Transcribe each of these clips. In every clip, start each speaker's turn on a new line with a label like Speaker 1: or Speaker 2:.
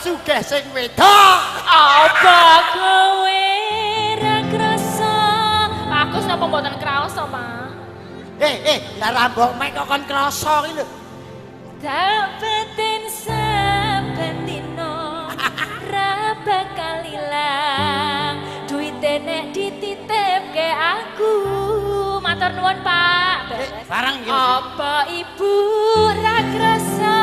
Speaker 1: sugih sing wedok.
Speaker 2: Apa kowe ra krasa? Aku napa mboten krasa, Pak?
Speaker 1: Lah rambok mek kok kon krasa iki lho.
Speaker 2: Dapetin saben dino ra bakal ilang. Duite nek dititipke aku. Matur nuwun, Pak.
Speaker 1: Barang iki.
Speaker 2: Apa ibu ra krasa?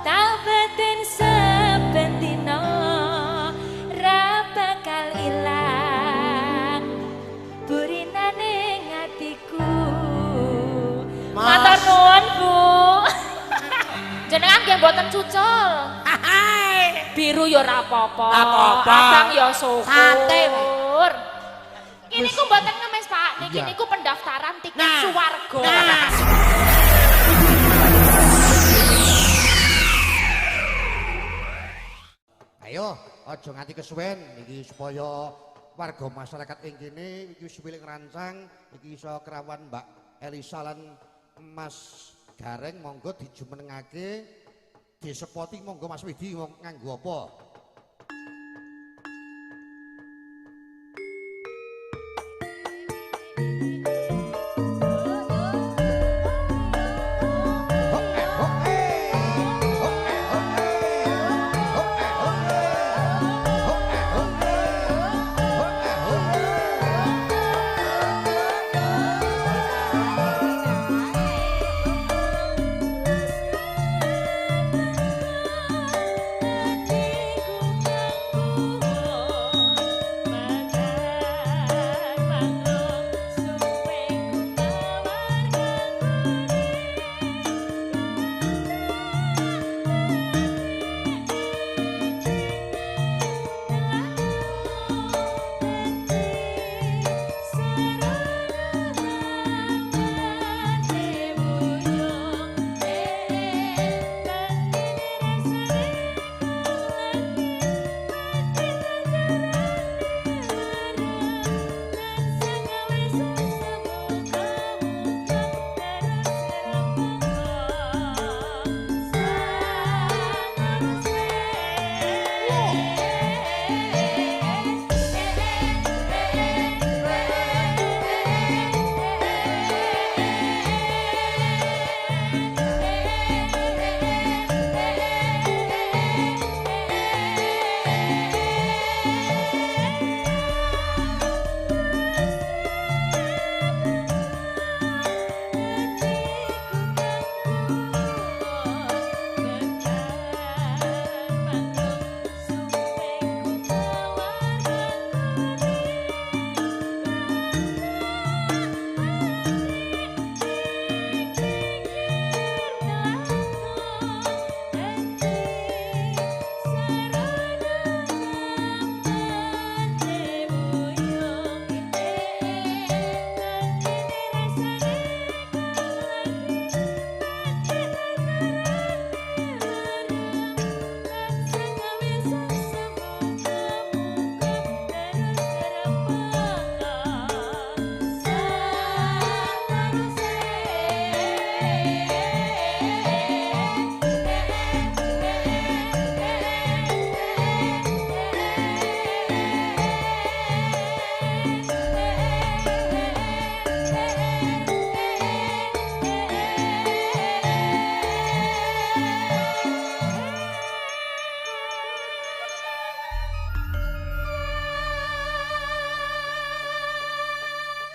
Speaker 2: Dapetin saben dino ra bakal ilang. Burinane ngatiku. Matur nuwun, Bu. Jenengan nggih mboten cucul. Biru ya ora apa-apa. Abang ya syukur.
Speaker 1: Santai.
Speaker 2: Ini ku mboten ngemis, Pak. Niki niku pendaftaran tiket suwarga.
Speaker 3: Ayo, aja nganti kesuwen iki supaya warga masyarakat ing kene iki wis pilih ngerancang iki iso kerawan Mbak Elisa lan Mas Gareng monggo dijumenengake disepoti monggo Mas Widi nganggo apa?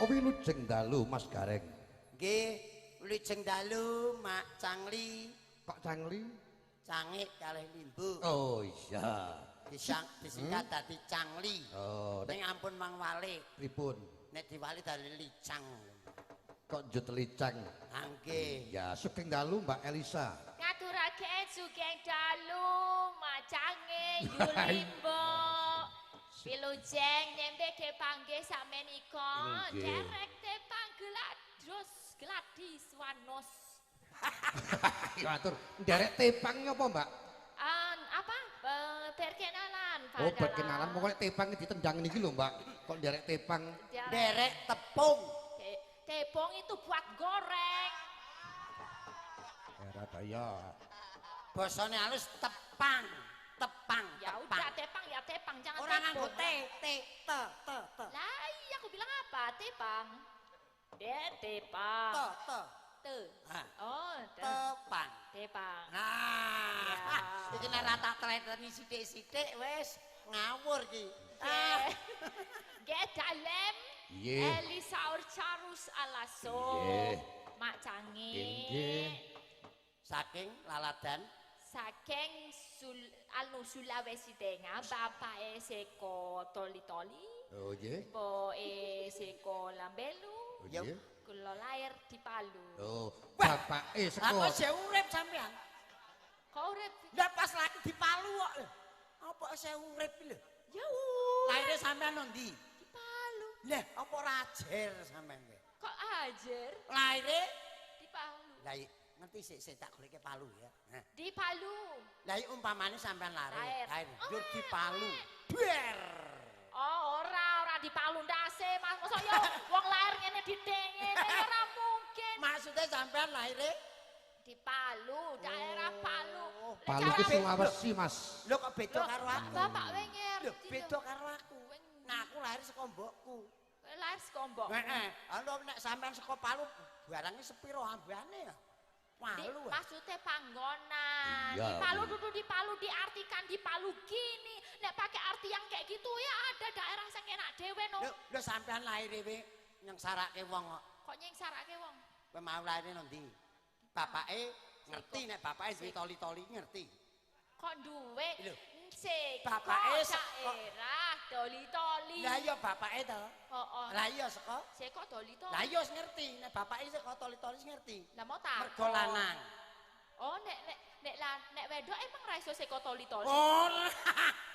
Speaker 3: Wilujeng dalu Mas Gareng.
Speaker 1: Nggih, wilujeng dalu Mak Cangli.
Speaker 3: Pak Cangli?
Speaker 1: Cangik kalih limbu.
Speaker 3: Oh iya.
Speaker 1: Disingkat dadi Cangli.
Speaker 3: Oh,
Speaker 1: ning ampun Mang Wali.
Speaker 3: Pripun?
Speaker 1: Nek diwali dadi Licang.
Speaker 3: Kok njut licang?
Speaker 1: Nggih.
Speaker 3: Ya, sugeng dalu Mbak Elisa.
Speaker 2: Ngaturake sugeng dalu macange yulimbo. Wilujeng nembe kepanggih sakmenika derek tepang geladros gladis wanos.
Speaker 3: Matur, nderek tepang apa, Mbak?
Speaker 2: Apa? Berkenalan, Pak.
Speaker 3: Oh, berkenalan. Pokoknya tepang ditendang niki lho, Mbak. Kok nderek tepang?
Speaker 1: Derek tepung.
Speaker 2: Tepung itu buat goreng.
Speaker 3: Era daya.
Speaker 1: Bosone halus tepang. Tepang.
Speaker 2: Ya udah tepang jangan
Speaker 1: Orang nganggo
Speaker 2: tepung.
Speaker 1: te.
Speaker 2: Lah iya aku bilang apa? Tepang. Tepang. Te.
Speaker 1: Hah.
Speaker 2: Oh,
Speaker 1: Tepang.
Speaker 2: tepang.
Speaker 1: Nah, iki nek rata treteni sithik-sithik wis ngawur iki.
Speaker 2: Ge dalem.
Speaker 3: Iya.
Speaker 2: Elisa Orcarus Alaso.
Speaker 3: Iya.
Speaker 2: Mak Cange.
Speaker 3: Nggih.
Speaker 1: Saking laladan
Speaker 2: Saking Sulawesi Tengah, bapake seko Toli-Toli,
Speaker 3: Oh nggih.
Speaker 2: mboke seko Lambelu,
Speaker 3: Oh nggih.
Speaker 2: kula lahir di Palu.
Speaker 3: Oh, bapake
Speaker 1: Aku
Speaker 3: saka
Speaker 1: sing urip sampean.
Speaker 2: Kok urip?
Speaker 1: Lah pas lagi di Palu kok. Apa saya urip lho?
Speaker 2: Ya
Speaker 1: Lahirnya sampean ndi?
Speaker 2: di Palu.
Speaker 1: Lah apa rajer sampean kowe?
Speaker 2: Kok ajer
Speaker 1: Lahirnya
Speaker 2: di Palu?
Speaker 1: lah ngerti sik tak goleke Palu ya. Nah.
Speaker 2: Di Palu.
Speaker 1: Lah umpamane sampean lahir
Speaker 2: Oh,
Speaker 1: njur di Palu. Ber.
Speaker 2: Oh, ora di Palu ndase, Mas. Mosok yo wong lahir ngene ditengene ora mungkin.
Speaker 1: Maksudnya sampean lahirnya
Speaker 2: Di Palu, daerah Palu.
Speaker 3: Palu ki Sulawesi, Mas.
Speaker 1: lho kok beda karo aku.
Speaker 2: Bapak wenger.
Speaker 1: Lho beda karo aku. Nah aku lahir saka mbokku.
Speaker 2: Lahir sekombok.
Speaker 1: Heeh. Lho nek sampean saka Palu barangnya sepiro ambane ya? Palu.
Speaker 2: Maksudnya panggonan.
Speaker 3: Iya,
Speaker 2: Di Palu
Speaker 3: iya.
Speaker 2: duduk di Palu diartikan di Palu gini. Nek pakai arti yang kayak gitu ya ada daerah sing enak dhewe no.
Speaker 1: Lho sampean lahir dhewe nyang sarake wong kok.
Speaker 2: Kok nyengsarake wong?
Speaker 1: Kowe mau lahir nang ndi? Bapake ngerti nek bapake duwe toli-toli ngerti.
Speaker 2: Kok duwe?
Speaker 1: Lho.
Speaker 2: Seko
Speaker 1: Bapake
Speaker 2: daerah Toli-Toli.
Speaker 1: Lah iya bapake to.
Speaker 2: Oh.
Speaker 1: Lah iya saka.
Speaker 2: Seko Toli-Toli.
Speaker 1: Lah iya wis ngerti nek bapake saka toli-toli wis ngerti.
Speaker 2: Lah mau tak?
Speaker 1: Mergo lanang.
Speaker 2: Oh, nek wedok emang ra iso seko Toli-Toli.
Speaker 1: Oh.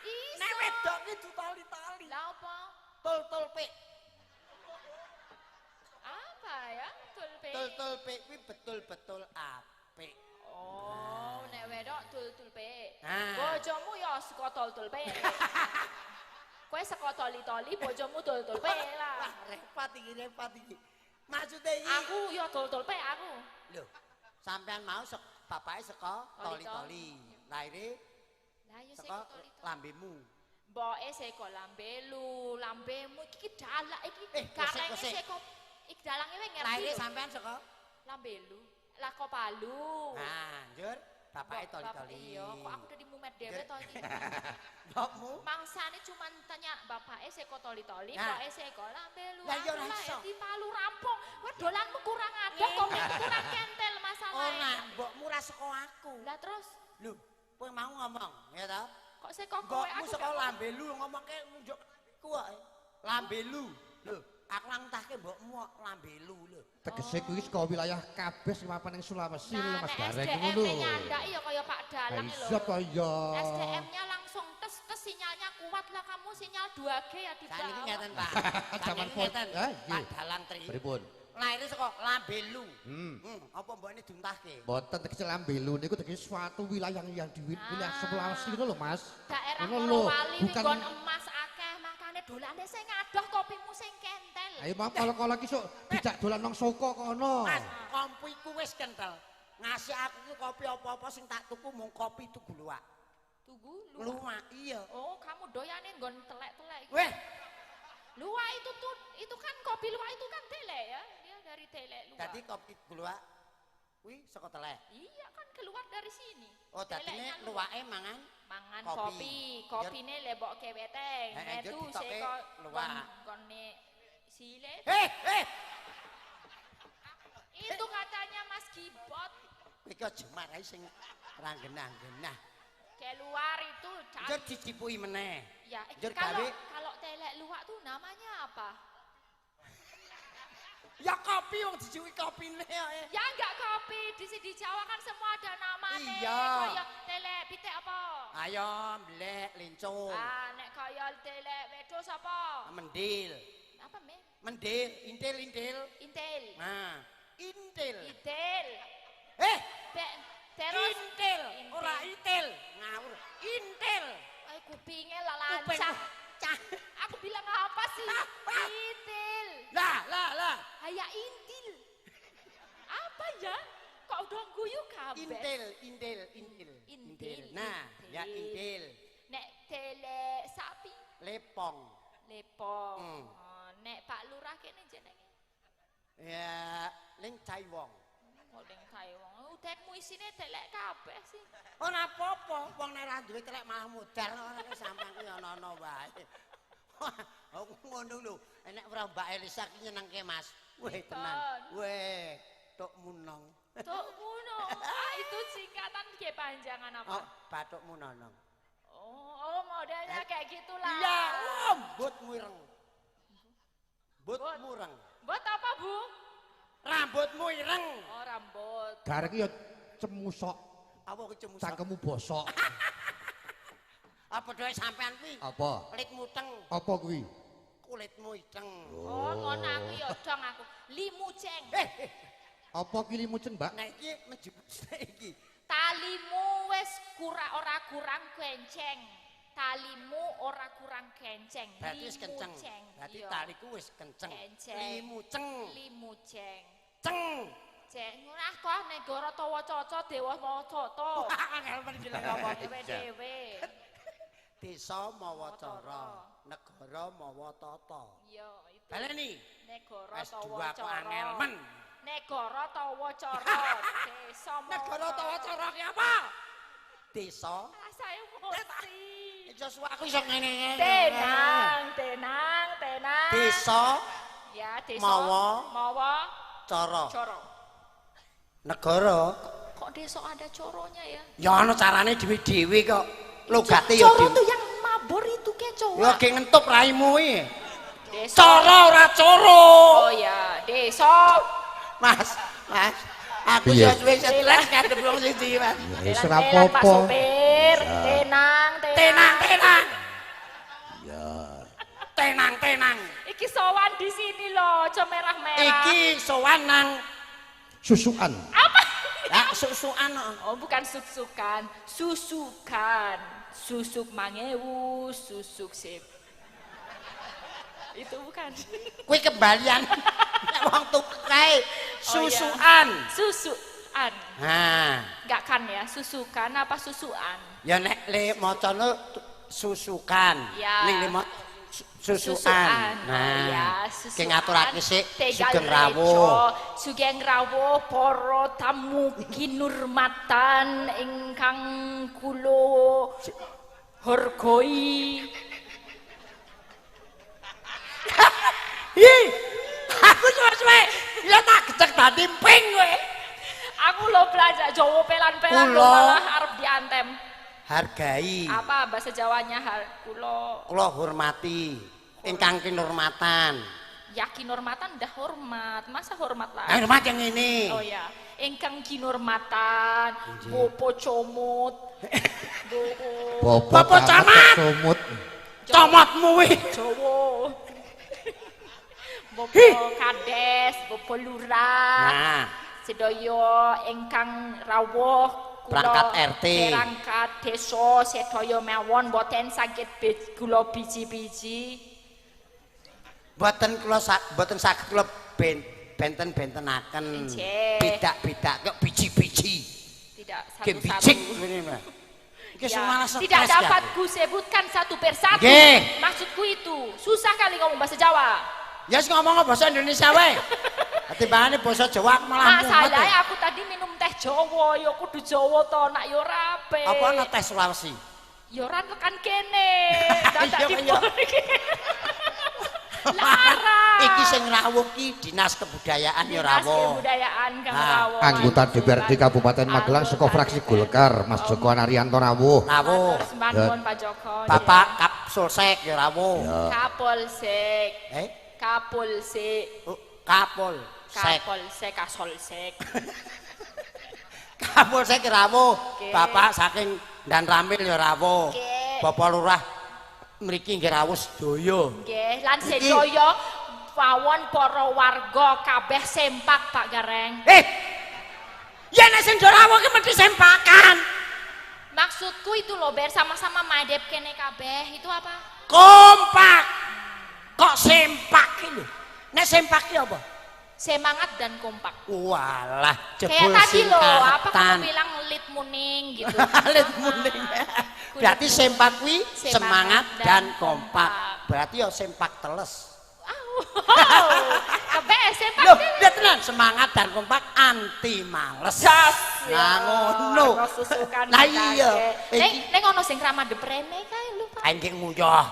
Speaker 2: Iso.
Speaker 1: Nek wedok ki du toli-toli.
Speaker 2: Lah apa?
Speaker 1: Tul-tul pik.
Speaker 2: Apa ya? Tulpe.
Speaker 1: Tul-tul pik kuwi betul-betul apik.
Speaker 2: Oh, nek wedok tulpe.
Speaker 1: Ah.
Speaker 2: Bojomu ya saka tulpe. Kowe saka toli-toli, bojomu tulpe lah.
Speaker 1: Wah, repot iki. Maksudnya iki
Speaker 2: Aku ya tulpe aku.
Speaker 1: lho. Sampean mau bapake saka toli-toli. Lahire
Speaker 2: Lah ya
Speaker 1: saka
Speaker 2: saka toli-toli.
Speaker 1: lambemu.
Speaker 2: Mboke saka lambemu iki dalak iki
Speaker 1: gosek.
Speaker 2: saka iki dalange wis ngerti.
Speaker 1: Lahire
Speaker 2: lho.
Speaker 1: sampean saka
Speaker 2: Lambelu. Lah kok Palu.
Speaker 1: nah, njur bapake toli-toli.
Speaker 2: Iya, kok aku udah dimumet dhewe to iki.
Speaker 1: Bapakmu
Speaker 2: Mangsane cuman tanya bapake seko toli-toli,
Speaker 1: Nah.
Speaker 2: mbake seko lambelu.
Speaker 1: Lah, iya ora
Speaker 2: Aku lah
Speaker 1: iso.
Speaker 2: di Palu rampung. Wah, dolanmu kurang ada, kopiku kurang kentel
Speaker 1: ora,
Speaker 2: masalahnya.
Speaker 1: mbokmu ra saka aku.
Speaker 2: Lah terus
Speaker 1: Lho, kowe mau ngomong, ya ta?
Speaker 2: kok seko kowe
Speaker 1: Mbokmu
Speaker 2: aku
Speaker 1: saka
Speaker 2: gak-
Speaker 1: lambelu ngomongke nunjuk iku kok. Lambelu. Lho, aku nangtahke mbokmu kok lambelu lho.
Speaker 3: Tegese kuwi saka wilayah kabeh sing mapan ing Sulawesi lho
Speaker 2: Nah,
Speaker 3: Mas
Speaker 2: nek
Speaker 3: Gareng
Speaker 2: SDM
Speaker 3: ngono lho.
Speaker 2: nyandaki ya kaya Pak Dalang lho.
Speaker 3: Iso to ya.
Speaker 2: SDM-nya langsung tes sinyalnya kuat lah kamu sinyal 2G ya di
Speaker 1: Saniki
Speaker 2: bawah.
Speaker 1: ngeten, Pak.
Speaker 3: Zaman
Speaker 1: Saniki ngeten.
Speaker 3: Pak, nggih.
Speaker 1: Pak Dalang Tri.
Speaker 3: Pripun?
Speaker 1: Lahirnya saka lambelu.
Speaker 3: Hmm.
Speaker 1: Apa mbokne diuntahke?
Speaker 3: Mboten tegese Lambelu niku tegese suatu wilayah yang di wilayah Sulawesi ngono lho Mas.
Speaker 2: Daerah
Speaker 3: Ngono lho,
Speaker 2: Morowali
Speaker 3: bukan-
Speaker 2: nggon emas akeh makane dolane sing adoh kopimu sing kentel.
Speaker 3: Ayo Mas kala-kala ki sok dijak dolan nang Soko kono.
Speaker 1: Mas, kompiku wis kental. Ngasih aku ki kopi apa-apa sing tak tuku mung kopi tugu luwak.
Speaker 2: Tugu
Speaker 1: Luwak, iya.
Speaker 2: Oh, kamu doyane nggon telek-telek.
Speaker 1: Weh,
Speaker 2: Luwak itu kan kopi luwak itu kan telek ya. Dia dari telek luwak.
Speaker 1: dadi kopi luwak kuwi saka telek.
Speaker 2: Iya kan keluar dari sini.
Speaker 1: Oh, dadine
Speaker 2: Teleknya
Speaker 1: luwake mangan
Speaker 2: mangan
Speaker 1: kopi.
Speaker 2: kopi. Kopine lebokke weteng.
Speaker 1: Njur
Speaker 2: Metu
Speaker 1: ditokke
Speaker 2: seko
Speaker 1: luwak.
Speaker 2: gone sile.
Speaker 1: Heh.
Speaker 2: Itu katanya Mas Gibot.
Speaker 1: Kowe ki aja marahi sing ranggenah-genah.
Speaker 2: Keluar itu
Speaker 1: Njur dicipui meneh.
Speaker 2: Ya,
Speaker 1: Njur
Speaker 2: kalau
Speaker 1: gawe
Speaker 2: kalau telek luwak tuh namanya apa?
Speaker 1: ya kopi wong dicipui kopine kok.
Speaker 2: Ya enggak kopi, di Jawa kan semua ada namanya.
Speaker 1: Iya.
Speaker 2: Kayak telek pitik apa?
Speaker 1: Ayam, blek, lincung,
Speaker 2: Ah, nek kaya telek wedhus apa?
Speaker 1: mendil.
Speaker 2: Apa me?
Speaker 1: Mendil, intil.
Speaker 2: Intel.
Speaker 1: Nah, intil.
Speaker 2: Itil. Terus
Speaker 1: Intil, ora itil. Ngawur. Intil.
Speaker 2: ay kupingnya
Speaker 1: Kuping
Speaker 2: lancah.
Speaker 1: cah.
Speaker 2: Aku bilang apa sih?
Speaker 1: Apa?
Speaker 2: Itil.
Speaker 1: Lah.
Speaker 2: Kayak intil. Apa ya? Kok udah guyu kabeh?
Speaker 1: Intil. Ya intil.
Speaker 2: Nek tele sapi
Speaker 1: Lepong.
Speaker 2: lepong.
Speaker 1: Hmm.
Speaker 2: Oh, nek Pak Lurah kene jenenge.
Speaker 1: Ya ning Caiwong.
Speaker 2: Oh ning Taiwan. Udekmu isine telek kabeh sih.
Speaker 1: Ora apa-apa, wong nek ra duwe telek malah modar ora kok sampean ki ana-ana wae. Aku ngono lho, enek ora Mbak Elisa ki nyenengke Mas. Weh tenan. Weh, tok munong.
Speaker 2: Tuk Munong. Ah, itu singkatan kayak panjangan apa?
Speaker 1: Oh, bathuk munonong.
Speaker 2: Oh, modelnya kayak gitulah.
Speaker 1: Iya, mbut muireng. Mbut mureng.
Speaker 2: Buat apa, Bu?
Speaker 1: Rambutmu ireng.
Speaker 2: Oh, rambut.
Speaker 3: Garek ya cemusok,
Speaker 1: Apa kecemusak?
Speaker 3: cangkemmu bosok.
Speaker 1: Apa dhewe sampean kuwi?
Speaker 3: Apa?
Speaker 1: Kulitmu teng,
Speaker 3: Apa kuwi?
Speaker 1: kulitmu iteng.
Speaker 2: Oh, ngono aku ya dong aku. Limuceng.
Speaker 3: Apa ki limucen, Mbak?
Speaker 1: Nek iki menjebut iki.
Speaker 2: Talimu wis ora kurang kenceng. Talimu ora kurang kenceng.
Speaker 1: Berarti wis kenceng.
Speaker 2: Limuceng.
Speaker 1: Berarti
Speaker 2: Iya.
Speaker 1: taliku wis kenceng.
Speaker 2: Kenceng.
Speaker 1: Limuceng.
Speaker 2: Limuceng.
Speaker 1: Ceng.
Speaker 2: Cek ngurah kok negara tawa caca dewa mawa tata.
Speaker 1: Angel men gile ngomong.
Speaker 2: Dewe-dewe.
Speaker 1: Desa mawa cara, negara mawa tata.
Speaker 2: Iya, itu.
Speaker 1: Baleni.
Speaker 2: Negara
Speaker 1: S2
Speaker 2: tawa
Speaker 1: kok
Speaker 2: cara.
Speaker 1: angel men.
Speaker 2: Negara tawa cara. Desa mawa
Speaker 1: Negara tawa cara ki apa? Desa.
Speaker 2: Saya emosi.
Speaker 1: Joshua aku iso ngene.
Speaker 2: Tenang.
Speaker 1: Desa
Speaker 2: Ya, desa
Speaker 1: mawa cara.
Speaker 2: cara.
Speaker 1: Negara
Speaker 2: Kok desa ada coronya ya?
Speaker 1: ya ana carane dhewe-dhewe kok. Logate ya
Speaker 2: Coro
Speaker 1: dhewe.
Speaker 2: tuh yang mabur itu kecoa.
Speaker 1: Ya ge ngentup raimu iki.
Speaker 2: Desa.
Speaker 1: Cara ora coro.
Speaker 2: Oh ya, desa.
Speaker 1: Mas. Aku
Speaker 3: Iya.
Speaker 1: ya wis stres ngadep wong siji, Mas.
Speaker 3: Ya wis ora
Speaker 2: Tenan, Pak
Speaker 3: apa-apa.
Speaker 2: Sopir. Tenang.
Speaker 1: Tenang.
Speaker 3: Ya.
Speaker 1: Tenang.
Speaker 2: Iki sowan di sini loh, aja merah-merah.
Speaker 1: Iki sowan nang
Speaker 3: Susukan.
Speaker 2: Apa?
Speaker 1: ya susukan.
Speaker 2: Oh, bukan susukan. Susuk mangewu, susuk sip. Itu bukan.
Speaker 1: Kuwi kembalian. Nek wong tuku kae susukan.
Speaker 2: Susukan.
Speaker 1: Nah,
Speaker 2: Enggak kan ya, susukan apa susuan?
Speaker 1: ya nek le macane susukan.
Speaker 2: Ya.
Speaker 1: Ning le susukan.
Speaker 2: Oh ya,
Speaker 1: Nah, ki ngaturake sik
Speaker 2: Tegal
Speaker 1: Sugeng
Speaker 2: Rejo,
Speaker 1: Rawuh.
Speaker 2: Sugeng Rawuh para tamu kinurmatan ingkang kula hargai.
Speaker 1: Hi, aku suwe-suwe ya tak gecek dadi ping kowe.
Speaker 2: Aku lo belajar Jawa pelan-pelan
Speaker 1: Kula.
Speaker 2: lo malah arep diantem.
Speaker 1: Hargai.
Speaker 2: Apa bahasa Jawanya kula
Speaker 1: Kula hormati ingkang kinurmatan.
Speaker 2: ya kinurmatan dah hormat, masa hormat lah.
Speaker 1: Hormat yang ini.
Speaker 2: Oh ya, ingkang kinurmatan, Bopo Comot,
Speaker 1: Bapak Camat.
Speaker 3: Sumut.
Speaker 1: Comotmu kuwi.
Speaker 2: Jowo, Bopo Kades, Bopo Lurah,
Speaker 1: Nah,
Speaker 2: sedaya ingkang rawuh kula
Speaker 1: Perangkat RT.
Speaker 2: perangkat desa sedaya mawon boten saged kula biji-biji.
Speaker 1: boten saged kula benten-bentenaken.
Speaker 2: Nggih.
Speaker 1: Bidak-bidak kok biji-biji.
Speaker 2: Tidak
Speaker 1: Ki
Speaker 2: satu-satu.
Speaker 1: bijik ngene, Mbak. Iki
Speaker 2: Ya,
Speaker 1: malah stres.
Speaker 2: tidak
Speaker 1: ya.
Speaker 2: dapat ku sebutkan satu persatu.
Speaker 1: Nggih.
Speaker 2: Maksudku itu susah kali ngomong bahasa Jawa.
Speaker 1: Ya wis ngomong bahasa Indonesia wae. Timbangane basa Jawa aku malah mumet.
Speaker 2: Masalahnya aku tadi minum teh Jawa, ya kudu Jawa to, nak yo rape.
Speaker 1: Apa ana tes Sulawesi?
Speaker 2: Yo ora tekan kene. Dadak
Speaker 1: Iya, iya.
Speaker 2: dipun iki. Larang.
Speaker 1: Iki sing rawuh ki Dinas Kebudayaan ya
Speaker 2: Dinas
Speaker 1: rawuh.
Speaker 2: Kebudayaan Kang
Speaker 1: Nah,
Speaker 2: Rawuh.
Speaker 3: Anggota DPRD Kabupaten Magelang saka fraksi Golkar, Mas Joko Anarianto rawuh.
Speaker 1: Rawuh.
Speaker 2: Sembahun Pak Joko.
Speaker 1: Bapak Kapsulsek ya rawuh.
Speaker 2: Kapolsek.
Speaker 1: Eh?
Speaker 2: Kapolsek.
Speaker 1: Oh, Kapolsek.
Speaker 2: Kapolsek Kasolsek.
Speaker 1: Kapolsek rawuh.
Speaker 2: Oke.
Speaker 1: Bapak saking Dan Ramil ya rawuh.
Speaker 2: Oke.
Speaker 1: Bapak Lurah mriki nggih rawuh sedaya.
Speaker 2: Nggih, lan sedaya pawon para warga kabeh sempak Pak Gareng.
Speaker 1: Ya nek sing rawuh ki mesti sempakan.
Speaker 2: Maksudku itu loh, Ber, sama-sama madep kene kabeh. Itu apa?
Speaker 1: Kompak. Kok sempak ki lho. Nek sempak ki apa?
Speaker 2: Semangat dan kompak.
Speaker 1: Walah,
Speaker 2: Kayak
Speaker 1: jebul
Speaker 2: tadi loh, apa
Speaker 1: singkatan.
Speaker 2: kamu bilang lead muning gitu.
Speaker 1: Alit muning. Berarti sempak kuwi
Speaker 2: Semangat
Speaker 1: semangat
Speaker 2: dan
Speaker 1: dan
Speaker 2: kompak.
Speaker 1: kompak. Berarti ya sempak teles.
Speaker 2: Kebek sempak.
Speaker 1: Loh, dia tenan semangat dan kompak anti males.
Speaker 2: Jas.
Speaker 1: Nah, ngono.
Speaker 2: Susukan.
Speaker 1: Lah iya.
Speaker 2: Ning ono sing ramah deprene kae lho, Pak.
Speaker 1: Aing ki nguyah.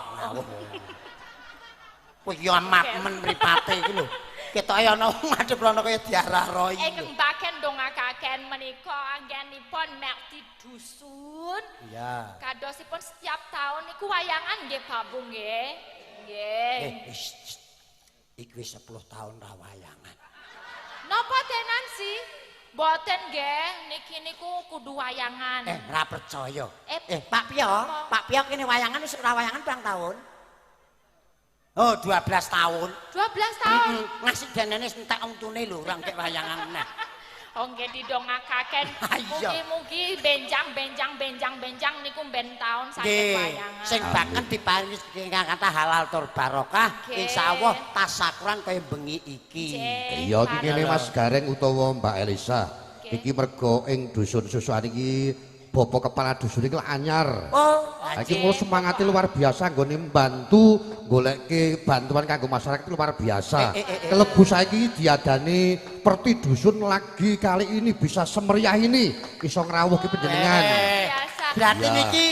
Speaker 1: Kowe yo amat men mripate iki lho. Ketoke ana ngadep rono kaya diarah-roh iki.
Speaker 2: Ing baken dongakaken menika anggenipun mekti dusun.
Speaker 1: Iya.
Speaker 2: Kadosipun setiap tahun niku wayangan nggih Babu nggih. Nggih.
Speaker 1: Iki wis 10 tahun ra wayangan.
Speaker 2: Napa tenan sih? Mboten nggih, niki niku kudu wayangan.
Speaker 1: Ora percaya.
Speaker 2: Pak
Speaker 1: Pak Pio kene wayangan wis ora wayangan pirang tahun? Oh, 12 tahun.
Speaker 2: 12 tahun.
Speaker 1: Ngasih danane entek wong tune lho, ora engke wayangan meneh.
Speaker 2: Oh nggih didongakaken. Mugi-mugi benjang niku ben taun saged wayangan.
Speaker 1: Sing baken diparingi ingkang kathah halal tur barokah, insyaallah tasakuran kaya bengi iki.
Speaker 3: Iya iki kene Mas Gareng utawa Mbak Elisa. Iki mergo ing dusun susukan iki Bapak kepala dusun iki anyar.
Speaker 1: Oh,
Speaker 3: iki mul semangate luar biasa nggone mbantu goleke bantuan kanggo masyarakat luar biasa. Kelebu saiki diadani perti dusun lagi kali ini bisa semeriah ini iso ngrawuh ki panjenengan.
Speaker 1: Berarti niki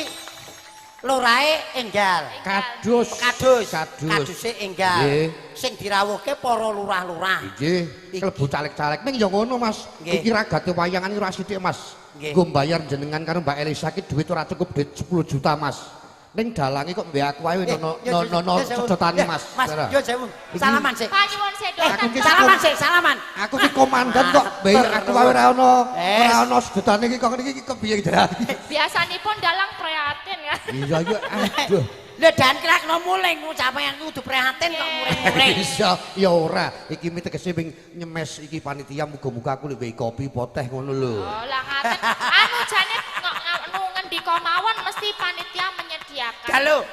Speaker 1: lurahe enggal. Kaduse enggal. Sing dirawuhke para lurah-lurah.
Speaker 3: Nggih, kelebu caleg-caleg ning ya ngono Mas. Iki ragate wayangan ora sithik Mas. Nggo mbayar jenengan karo Mbak Elisa ki dhuwit ora cukup dhuwit 10 juta Mas. Ning dalange kok mbek aku wae nono sedotane Mas.
Speaker 1: Mas, yo sewu. Salaman sik.
Speaker 2: Panyuwun sedotan.
Speaker 1: Salaman sik, salaman.
Speaker 3: Aku ki komandan kok mbek aku wae ora ono sedotane iki kok niki kepiye Dadi.
Speaker 2: Biasanipun dalang prihatin ya.
Speaker 3: Iya iya aduh.
Speaker 1: Lha dan kira-kira muling ngucape aku kudu prihatin kok muring-muring.
Speaker 3: Bisa ya ora. Iki mi tegese ping nyemes iki panitia muga-muga aku luwih kopi poteh ngono lho.
Speaker 2: Oh lah ngaten. Anu jane ngendika mawon mesti panitia menyediakan.
Speaker 1: Halo.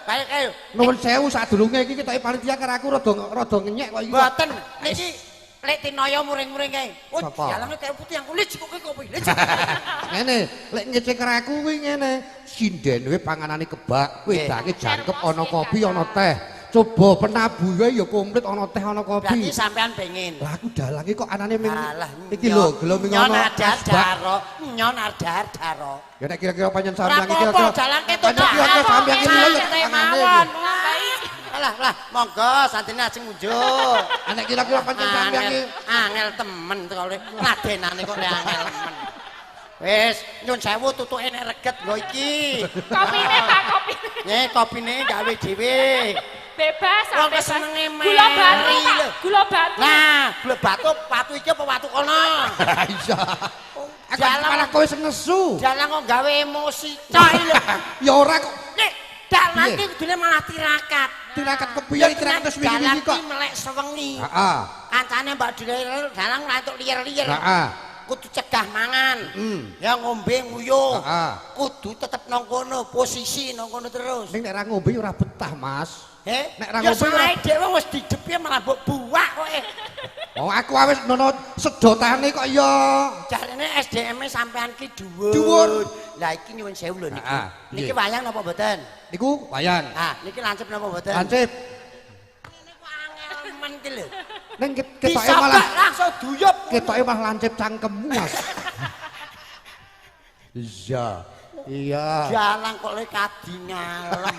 Speaker 1: Kayo.
Speaker 3: Nuwun sewu sadurunge iki ketoke panitia karo aku rada ngenyek kok iki.
Speaker 1: Mboten. Niki lek tinaya muring-muring kae. Oh, jalange kaya putih yang kulit kok kopi.
Speaker 3: Ngene, lek ngecek karo aku kuwi ngene. Sinden wae panganane kebak, wedake jangkep ana kopi ana teh. Coba penabu wae ya komplit ana teh ana kopi.
Speaker 1: Berarti sampean pengin.
Speaker 3: Lah aku dalange kok anane ming iki lho, gelem ming
Speaker 1: ono. Nyon adar-daro.
Speaker 3: Ya nek kira-kira panjen sampeyan iki
Speaker 1: kira-kira jalan ketok.
Speaker 3: Kira-kira sampeyan iki lho
Speaker 1: mawon. Lah, monggo santine ajeng unjuk.
Speaker 3: Nek kira-kira panjen sampeyan iki
Speaker 1: angel temen kok ladenane kok angel temen. Wis, nyun sewu tutuke nek reget nggo iki.
Speaker 2: Kopine Pak, kopine.
Speaker 1: Nih, kopine gawe dhewe.
Speaker 2: Bebas
Speaker 1: wong senenge
Speaker 2: gula batu. Gula batu.
Speaker 1: Nah, gula batu, watu iki apa watu kono?
Speaker 3: Iya. Jalan malah kowe sing nesu.
Speaker 1: Jalan kok gawe emosi coy lho.
Speaker 3: Ya ora kok.
Speaker 1: Nek dak nanti kudune malah tirakat.
Speaker 3: Tirakat kepiye tirakat wis wingi kok.
Speaker 1: Melek sewengi.
Speaker 3: Heeh.
Speaker 1: Kancane Mbak Dile dalang ora entuk liyer-liyer.
Speaker 3: Heeh.
Speaker 1: Kudu cegah mangan. Ya ngombe nguyuh. Kudu tetep nang kono, posisi nang kono terus.
Speaker 3: Ning nek ora ngombe ora betah, Mas.
Speaker 1: Nek ra ngombe ora dhewe wis didepi malah mbok buak koke.
Speaker 3: Oh, aku wis nono sedotane kok ya.
Speaker 1: Jarene SDM-e sampean ki dhuwur. Lah iki nyuwun sewu lho niki. Niki wayang napa mboten?
Speaker 3: Niku wayang.
Speaker 1: Ah, niki lancip napa mboten?
Speaker 3: Lancip.
Speaker 1: Niku angel men ki lho.
Speaker 3: Ning ketoke malah
Speaker 1: langsung duyup.
Speaker 3: Ketoke malah lancip cangkemmu, Mas. Iya.
Speaker 1: Jalang kok lek kadi ngalem.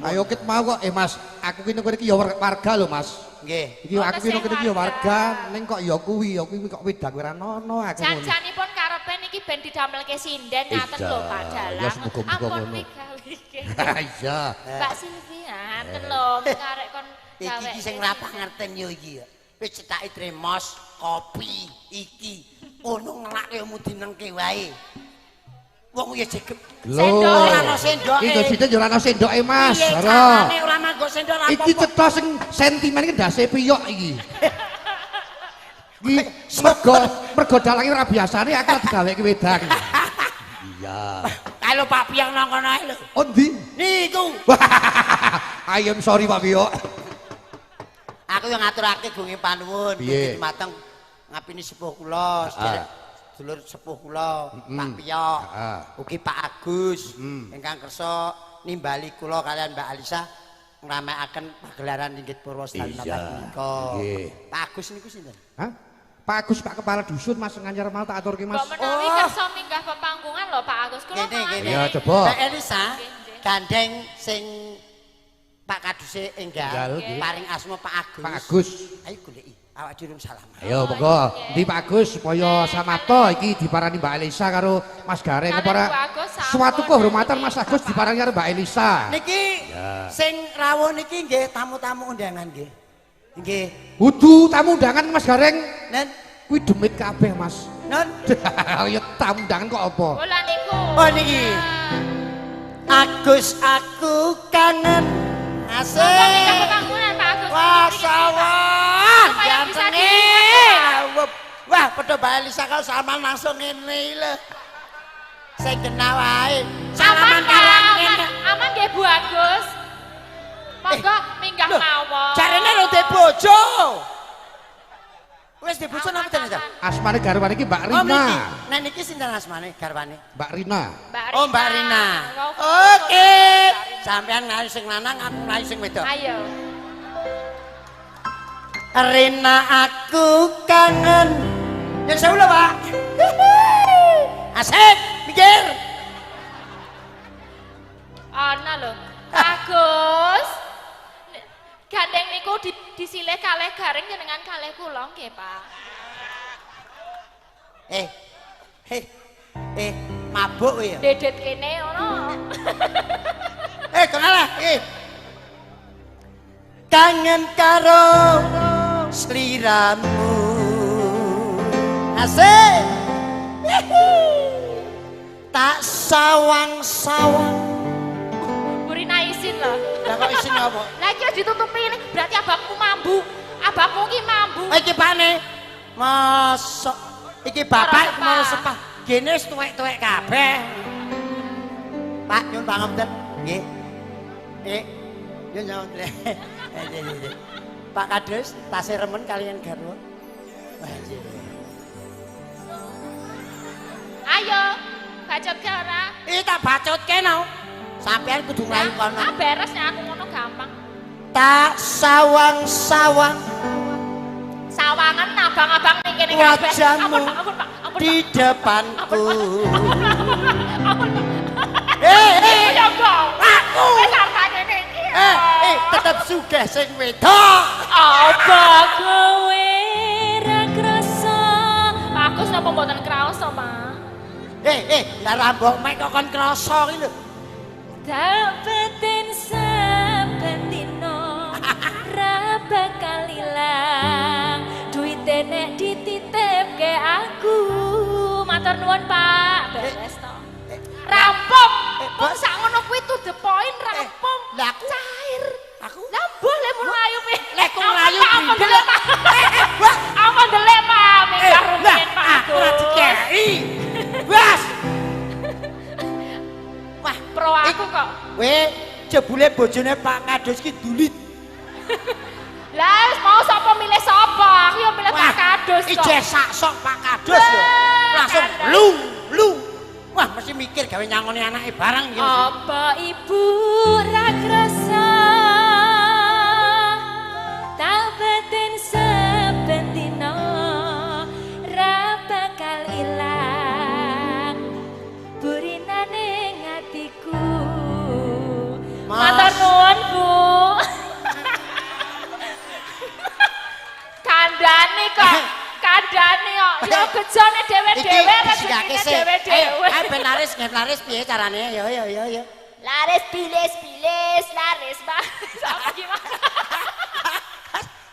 Speaker 3: Ayo ket mau kok Mas, aku ki nang iki ya warga lho, Mas.
Speaker 1: Nggih.
Speaker 3: Iki aku ki nang iki ya warga, ning kok ya kuwi kok wedang ora nono aku ngono.
Speaker 2: Janjanipun karepe niki ben didamelke sinden ngaten lho Pak Dalang.
Speaker 3: Ya semoga-moga ngono. Iya.
Speaker 2: Mbak Silvia, ngaten lho karek kon gawe.
Speaker 1: Iki sing ora pangerten yo iki ya. Wis cetaki tremos, kopi iki. Ono ngelake mudi nengke wae. Wong ya jegep.
Speaker 3: Sendok
Speaker 1: ora ana sendoke.
Speaker 3: Iki sithik yo ora ana sendoke, Mas.
Speaker 1: Ora. Ora nganggo sendok apa.
Speaker 3: Iki cetha sing sentimen iki ndase piyok iki. Iki mergo dalange ora biasane aku digaweki wedang. Iya.
Speaker 1: Kalau Pak Piyok nang kono ae lho.
Speaker 3: Oh ndi?
Speaker 1: Niku.
Speaker 3: I am sorry Pak Piyok.
Speaker 1: Aku yang ngaturake gunge panuwun,
Speaker 3: Piye?
Speaker 1: mateng ngapini sepuh kula, dulur sepuh kula Pak Piyok ugi Pak Agus ingkang kersa nimbali kula kalian Mbak Alisa ngramekaken pagelaran Linggih Purwosari menika. Pak Agus niku sinten?
Speaker 3: Hah? Pak Agus Pak Kepala Dusun Mas Nganyar mal tak aturke Mas.
Speaker 2: Mbok menawi kersa minggah pepanggungan lho Pak Agus. Kula
Speaker 1: Gini.
Speaker 3: Ya coba.
Speaker 1: Mbak Elisa gandeng sing Pak Kaduse enggal paring asma Pak Agus.
Speaker 3: Pak Agus.
Speaker 1: Ayo goleki awak dirung salaman.
Speaker 3: Ayo monggo. Ndi Pak Agus supaya samapta iki diparani Mbak Elisa karo Mas Gareng apa ora? Suatu kehormatan Mas Agus diparani karo Mbak Elisa.
Speaker 1: Niki sing rawuh niki nggih tamu-tamu undangan nggih. Nggih.
Speaker 3: Kudu tamu undangan Mas Gareng.
Speaker 1: Nen
Speaker 3: Kuwi demit kabeh Mas.
Speaker 1: non
Speaker 3: Ya tamu undangan kok apa?
Speaker 2: Kula niku.
Speaker 1: oh niki. Agus aku kangen asik.
Speaker 2: Pepanggungan Pak Agus.
Speaker 1: Wah sawah
Speaker 2: Supaya bisa
Speaker 1: jantene. Wah padha Mbak Elisa kalau Salman langsung ngene lho. Saya kenal wae. Salaman karang ngene.
Speaker 2: Aman nggih Bu Agus. Monggo minggah mawon.
Speaker 1: Jarene lho ndek bojo. Wis ndek bojo napa jenenge?
Speaker 3: Asmane garwane iki Mbak
Speaker 1: Oh
Speaker 3: Rina.
Speaker 1: niki. Nek niki sinten asmane garwane?
Speaker 3: Mbak Rina.
Speaker 1: Oh Mbak Rina. Oke. Sampean ngayu sing lanang, aku ngayu sing wedok.
Speaker 2: Ayo.
Speaker 1: Rina aku kangen. Ya sewu lho, Pak. Asik, mikir.
Speaker 2: Ana lho. Bagus. Gandeng niku disilih kalih Gareng jenengan kalih kula nggih, Pak.
Speaker 1: Mabuk kowe ya.
Speaker 2: Dedet kene ngono.
Speaker 1: Kenal kangen karo sliramu. Asik. Tak sawang-sawang.
Speaker 2: Burina isin lho.
Speaker 1: Lah kok isin apa?
Speaker 2: Lah iki ditutupi ini berarti abangmu mambu. Abangmu ki mambu.
Speaker 1: Iki pane. Mosok iki bapak
Speaker 2: Ora
Speaker 1: mau
Speaker 2: sepah.
Speaker 1: sepah. Gene wis tuwek-tuwek kabeh. Pak nyun pangapunten. Nggih. Nyun pangapunten. Pak Kades, tasih remen kalian garwa.
Speaker 2: Ayo, bacot ke ora?
Speaker 1: Tak bacotke no. Sampeyan kudu nglayu kono.
Speaker 2: Ah beres nek aku ngono gampang.
Speaker 1: Tak sawang-sawang
Speaker 2: Sawangan abang-abang ning kene kabeh.
Speaker 1: wajahmu
Speaker 2: Ampun, Pak. Ampun,
Speaker 1: di
Speaker 2: Pak.
Speaker 1: depanku.
Speaker 2: Ampun.
Speaker 1: Eh,
Speaker 2: Ya kok.
Speaker 1: aku.
Speaker 2: Wis hartane iki.
Speaker 1: Tetep sugih sing wedok.
Speaker 2: Apa kowe ra krasa? Bagus napa mboten krasa, Pak?
Speaker 1: Lah rambok mek kok kon krasa iki lho.
Speaker 2: Dapetin saben dino ra bakal ilang duite nek dititipke aku matur nuwun Pak beres to rampung kok sak ngono kuwi to the point rampung
Speaker 1: Lah aku
Speaker 2: cair
Speaker 1: aku
Speaker 2: lah boleh mun mlayu pi
Speaker 1: Lek ku mlayu
Speaker 2: aku
Speaker 1: bindel.
Speaker 2: ndelek Pak aku ndelek Pak minggah rumiyin Pak
Speaker 1: aku ora dikei. Wes. Wah,
Speaker 2: pro aku kok
Speaker 1: kowe jebule bojone Pak Kades ki dulit.
Speaker 2: lah mau sapa milih sapa aku yo milih Pak Kades kok
Speaker 1: Ijeh sak sok Pak Kades lho. Langsung lu. Wah, mesti mikir gawe nyangoni anake barang iki.
Speaker 2: Apa ibu ra krasa tabetin saben dina ra bakal ilang burinane ngatiku matur nuwun Bu kandhane kok yo gejone dhewe-dhewe rezekine dhewe-dhewe
Speaker 1: Ayo ben laris piye carane? Yo.
Speaker 2: laris bilis laris Pak sampe gimana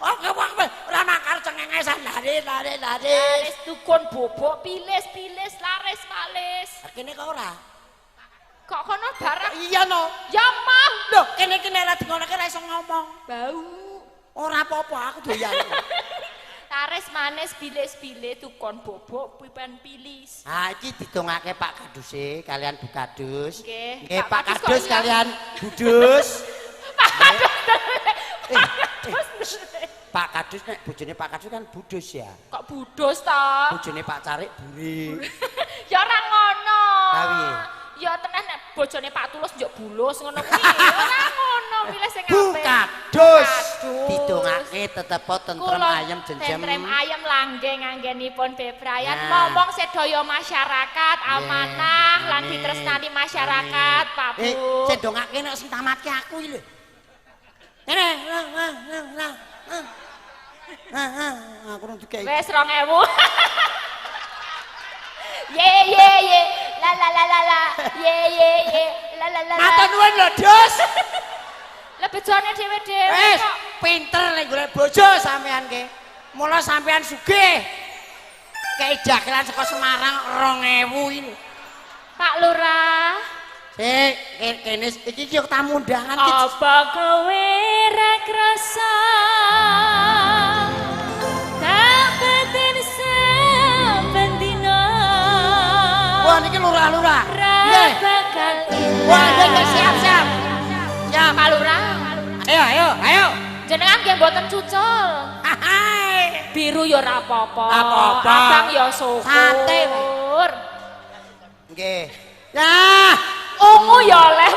Speaker 1: Oke, ora makar cengengesan laris.
Speaker 2: laris dukun bobok bilis laris malis
Speaker 1: Kene kok ora?
Speaker 2: kok kono barang
Speaker 1: Iya no.
Speaker 2: ya mah
Speaker 1: Lho, kene ora dingonake ora iso ngomong.
Speaker 2: bau
Speaker 1: Ora apa-apa, aku doyan.
Speaker 2: laris manis bilis dukun bobok pipen pilis
Speaker 1: Iki didongake Pak Kaduse kalian Bu Kadus.
Speaker 2: Nggih.
Speaker 1: Nggih,
Speaker 2: Pak
Speaker 1: Pak
Speaker 2: Kadus
Speaker 1: Kadus
Speaker 2: kok iya?
Speaker 1: kalian Budus. Pak Kadus nek bojone Pak Kadus kan budus ya.
Speaker 2: Kok budus ta?
Speaker 1: Bojone Pak Carik buri.
Speaker 2: Ya ora ngono.
Speaker 1: Lah piye?
Speaker 2: Ya tenan nek bojone Pak Tulus njuk bulus ngono kuwi. Ora ngono milih sing apik.
Speaker 1: Kadus. Didongake tetep tentrem
Speaker 2: Kula
Speaker 1: ayem jenjem.
Speaker 2: Tentrem ayem langgeng nganggenipun bebrayan momong sedaya masyarakat amanah lan ditresnani masyarakat Pak Bu.
Speaker 1: Sing dongake nek sing tamatke aku iki lho. Ngene. Aku rung dikeki.
Speaker 2: Wes 2000. Ye. La la la la la. Ye. La la la la.
Speaker 1: Matur nuwun lho, Dus.
Speaker 2: Lah bejone dhewe-dhewe
Speaker 1: Wes,
Speaker 2: kok.
Speaker 1: pinter nek golek bojo sampean ki. Mula sampean sugih. Kei dagelan saka Semarang 2000 iki.
Speaker 2: Pak Lurah.
Speaker 1: Kene iki yo tamu undangan iki.
Speaker 2: Apa kowe ra krasa kabetin saben dina.
Speaker 1: Wah niki lurah-lurah.
Speaker 2: Ra bakal
Speaker 1: Wah, siap.
Speaker 2: Ya Pak Lurah.
Speaker 1: Ayo.
Speaker 2: Jenengan nggih mboten cucul.
Speaker 1: Hai.
Speaker 2: Biru ya ora apa-apa.
Speaker 1: Apa-apa.
Speaker 2: Abang ya syukur.
Speaker 1: Santai, Nggih. Nah,
Speaker 2: Ungu ya oleh.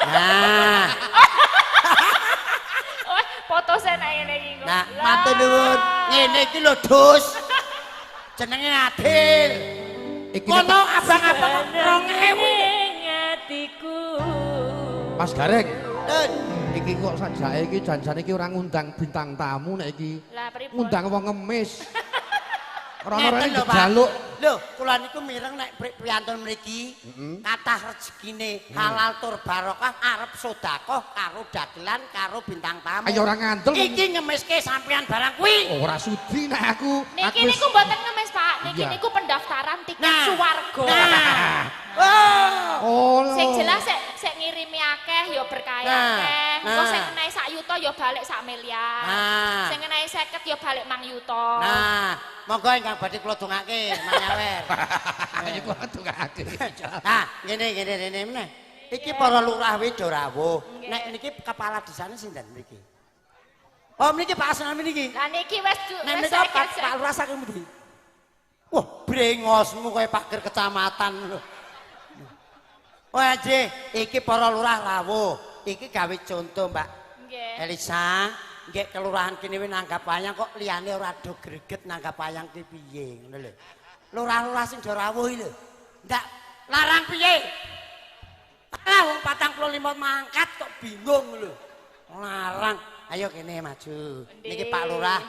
Speaker 1: nah.
Speaker 2: Foto saya ngene iki.
Speaker 1: Nah, matur nuwun. Ngene iki lho, Dus. Jenenge Adil. Kono abang-abang 2000.
Speaker 2: Ngatiku.
Speaker 3: Mas Gareng,
Speaker 1: Den.
Speaker 3: iki kok sajake iki janjane iki ora ngundang bintang tamu nek iki.
Speaker 2: Lah pripun?
Speaker 3: Ngundang wong ngemis. Ora
Speaker 1: Ngeten
Speaker 3: ora
Speaker 1: lho, Pak.
Speaker 3: dijaluk.
Speaker 1: Lho, kula niku mireng nek priyantun mriki kathah rezekine halal tur barokah arep sedekah karo dagelan karo bintang tamu.
Speaker 3: Ayo ora ngandel.
Speaker 1: Iki ngemiske sampean barang kuwi.
Speaker 3: Ora sudi nek aku.
Speaker 2: Niki
Speaker 3: wis-
Speaker 2: niku mboten ngemis Pak. Niki
Speaker 3: Iya.
Speaker 2: niku pendaftaran tiket
Speaker 1: Nah.
Speaker 2: suwarga.
Speaker 1: Nah. Oh.
Speaker 3: Oh.
Speaker 2: Sing jelas sik ngirimi akeh ya berkah akeh. Engko
Speaker 1: Nah.
Speaker 2: sing ngenehi sak yuta ya balik sak miliar.
Speaker 1: Nah.
Speaker 2: Sing ngenehi 50 ya balik mang yuta.
Speaker 1: Nah, monggo ingkang badhe kula dongake manyawer.
Speaker 3: Ayo kok dongake.
Speaker 1: Nah, ngene meneh. Iki para lurah wedo rawuh. Nek niki kepala desane sinten mriki? Oh, mriki Pak Asnami niki.
Speaker 2: Lah niki wis
Speaker 1: Nek menika Pak Lurah saking pundi? Wah, brengosmu kaya pakir kecamatan lho. Wah, Nggih, iki para lurah rawuh. Iki gawe contoh, Mbak
Speaker 2: Nggih.
Speaker 1: Elisa. Nggih kelurahan kene wis nanggap wayang kok liyane ora do greget nanggap wayang ki piye ngono lho. Lurah-lurah sing do rawuh iki lho. Ndak larang piye? Ah, wong 45 mangkat kok bingung lho. Larang. Ayo kene maju. Niki Pak Lurah.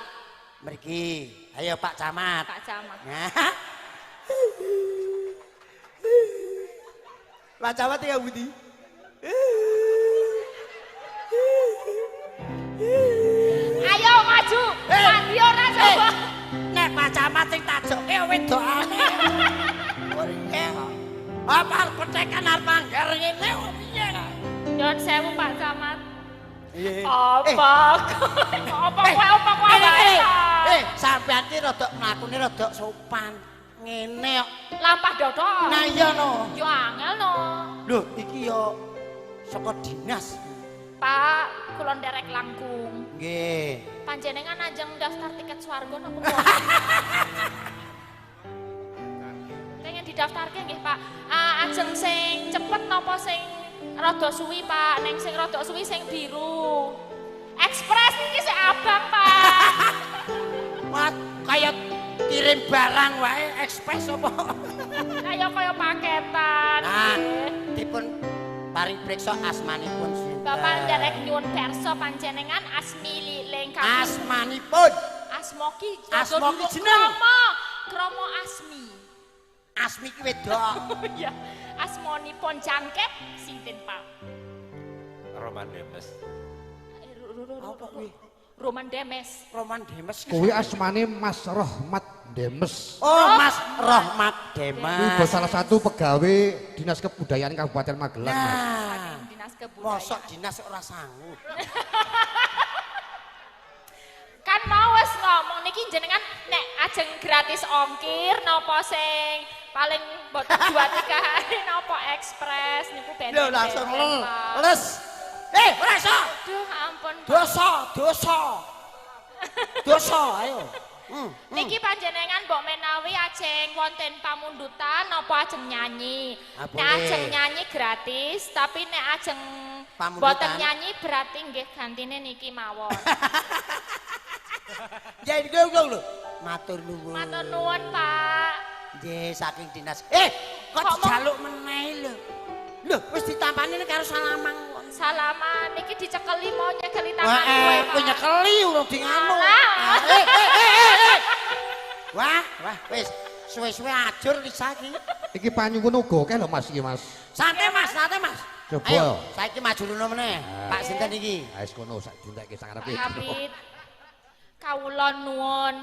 Speaker 1: Mriki. Ayo Pak Camat.
Speaker 2: Pak Camat.
Speaker 1: Nah. Pak Camat iki budi.
Speaker 2: Ayo maju. Mandi ora coba.
Speaker 1: Nek Pak Camat sing tajoke wedokane. Apa petekan arep anggar ngene kok piye?
Speaker 2: Nyuwun sewu Pak Camat.
Speaker 1: Iya.
Speaker 2: Apa kowe
Speaker 1: Sampeyan ki rada mlakune rada sopan. Ngene kok.
Speaker 2: lampah dodok.
Speaker 1: Nah iya no.
Speaker 2: Yo angel no.
Speaker 1: Lho, iki yo saka dinas.
Speaker 2: Pak, kula nderek langkung.
Speaker 1: Nggih.
Speaker 2: Panjenengan ajeng daftar tiket swarga napa? Pengen didaftarke nggih, Pak. Ajeng sing cepet napa sing rada suwi, Pak? Ning sing rada suwi sing biru. Ekspres iki sing abang, Pak.
Speaker 1: Mat kaya kirim barang wae ekspres apa?
Speaker 2: Kaya paketan.
Speaker 1: Nah,
Speaker 2: nggih.
Speaker 1: dipun paring priksa asmanipun sinten?
Speaker 2: Bapak nderek nyuwun perso panjenengan Asmi Liling Kami.
Speaker 1: Asmanipun.
Speaker 2: Asmoki
Speaker 1: Asma ki jeneng?
Speaker 2: Kromo Asmi.
Speaker 1: Asmi ki wedok.
Speaker 2: Ya, asmonipun jangkep sinten, Pak?
Speaker 4: Roman Demes.
Speaker 1: Apa kuwi?
Speaker 2: Roman Demes.
Speaker 1: Roman Demes.
Speaker 3: Kuwi asmane Mas Rohmat Demes.
Speaker 1: Oh, Mas Rohmat
Speaker 3: Kuwi
Speaker 1: Demes.
Speaker 3: salah satu pegawai Dinas Kebudayaan Kabupaten Magelang, Mas.
Speaker 1: Nah,
Speaker 2: Dinas Kebudayaan.
Speaker 1: mosok dinas ora sanggup.
Speaker 2: Kan mau wis ngomong niki jenengan nek ajeng gratis ongkir napa sing paling mboten 2-3 hari napa ekspres niku benten.
Speaker 1: Lho langsung les. ora iso.
Speaker 2: Duh ampun. Pak.
Speaker 1: Dosa, ayo.
Speaker 2: Niki panjenengan mbok menawi ajeng wonten pamundutan napa ajeng nyanyi.
Speaker 1: Ah,
Speaker 2: Nek
Speaker 1: boleh.
Speaker 2: ajeng nyanyi gratis, tapi nek ajeng
Speaker 1: Pamundutan.
Speaker 2: boten nyanyi berarti nggih gantine niki mawon.
Speaker 1: Jadi lho. Matur nuwun.
Speaker 2: Matur nuwun, Pak.
Speaker 1: Nggih, saking dinas. Kok
Speaker 2: Kok
Speaker 1: dijaluk meneh lho. Lho, wis ditampani karo salamang.
Speaker 2: Salaman niki dicekeli mau nyekeli
Speaker 1: Wah,
Speaker 2: tangan kowe,
Speaker 1: kowe
Speaker 2: Pak.
Speaker 1: nyekeli urung di nganu.
Speaker 2: Alah.
Speaker 1: Wah, wis suwe-suwe ajur Lisa iki.
Speaker 3: Iki panyuwun uga kae lho Mas iki Mas.
Speaker 1: Santai Mas.
Speaker 3: Coba.
Speaker 1: Ayo, saiki maju rono meneh. Pak sinten iki?
Speaker 3: Ha wis kono sak dintekke sak arepe.
Speaker 2: Kapit. Kawula nuwun.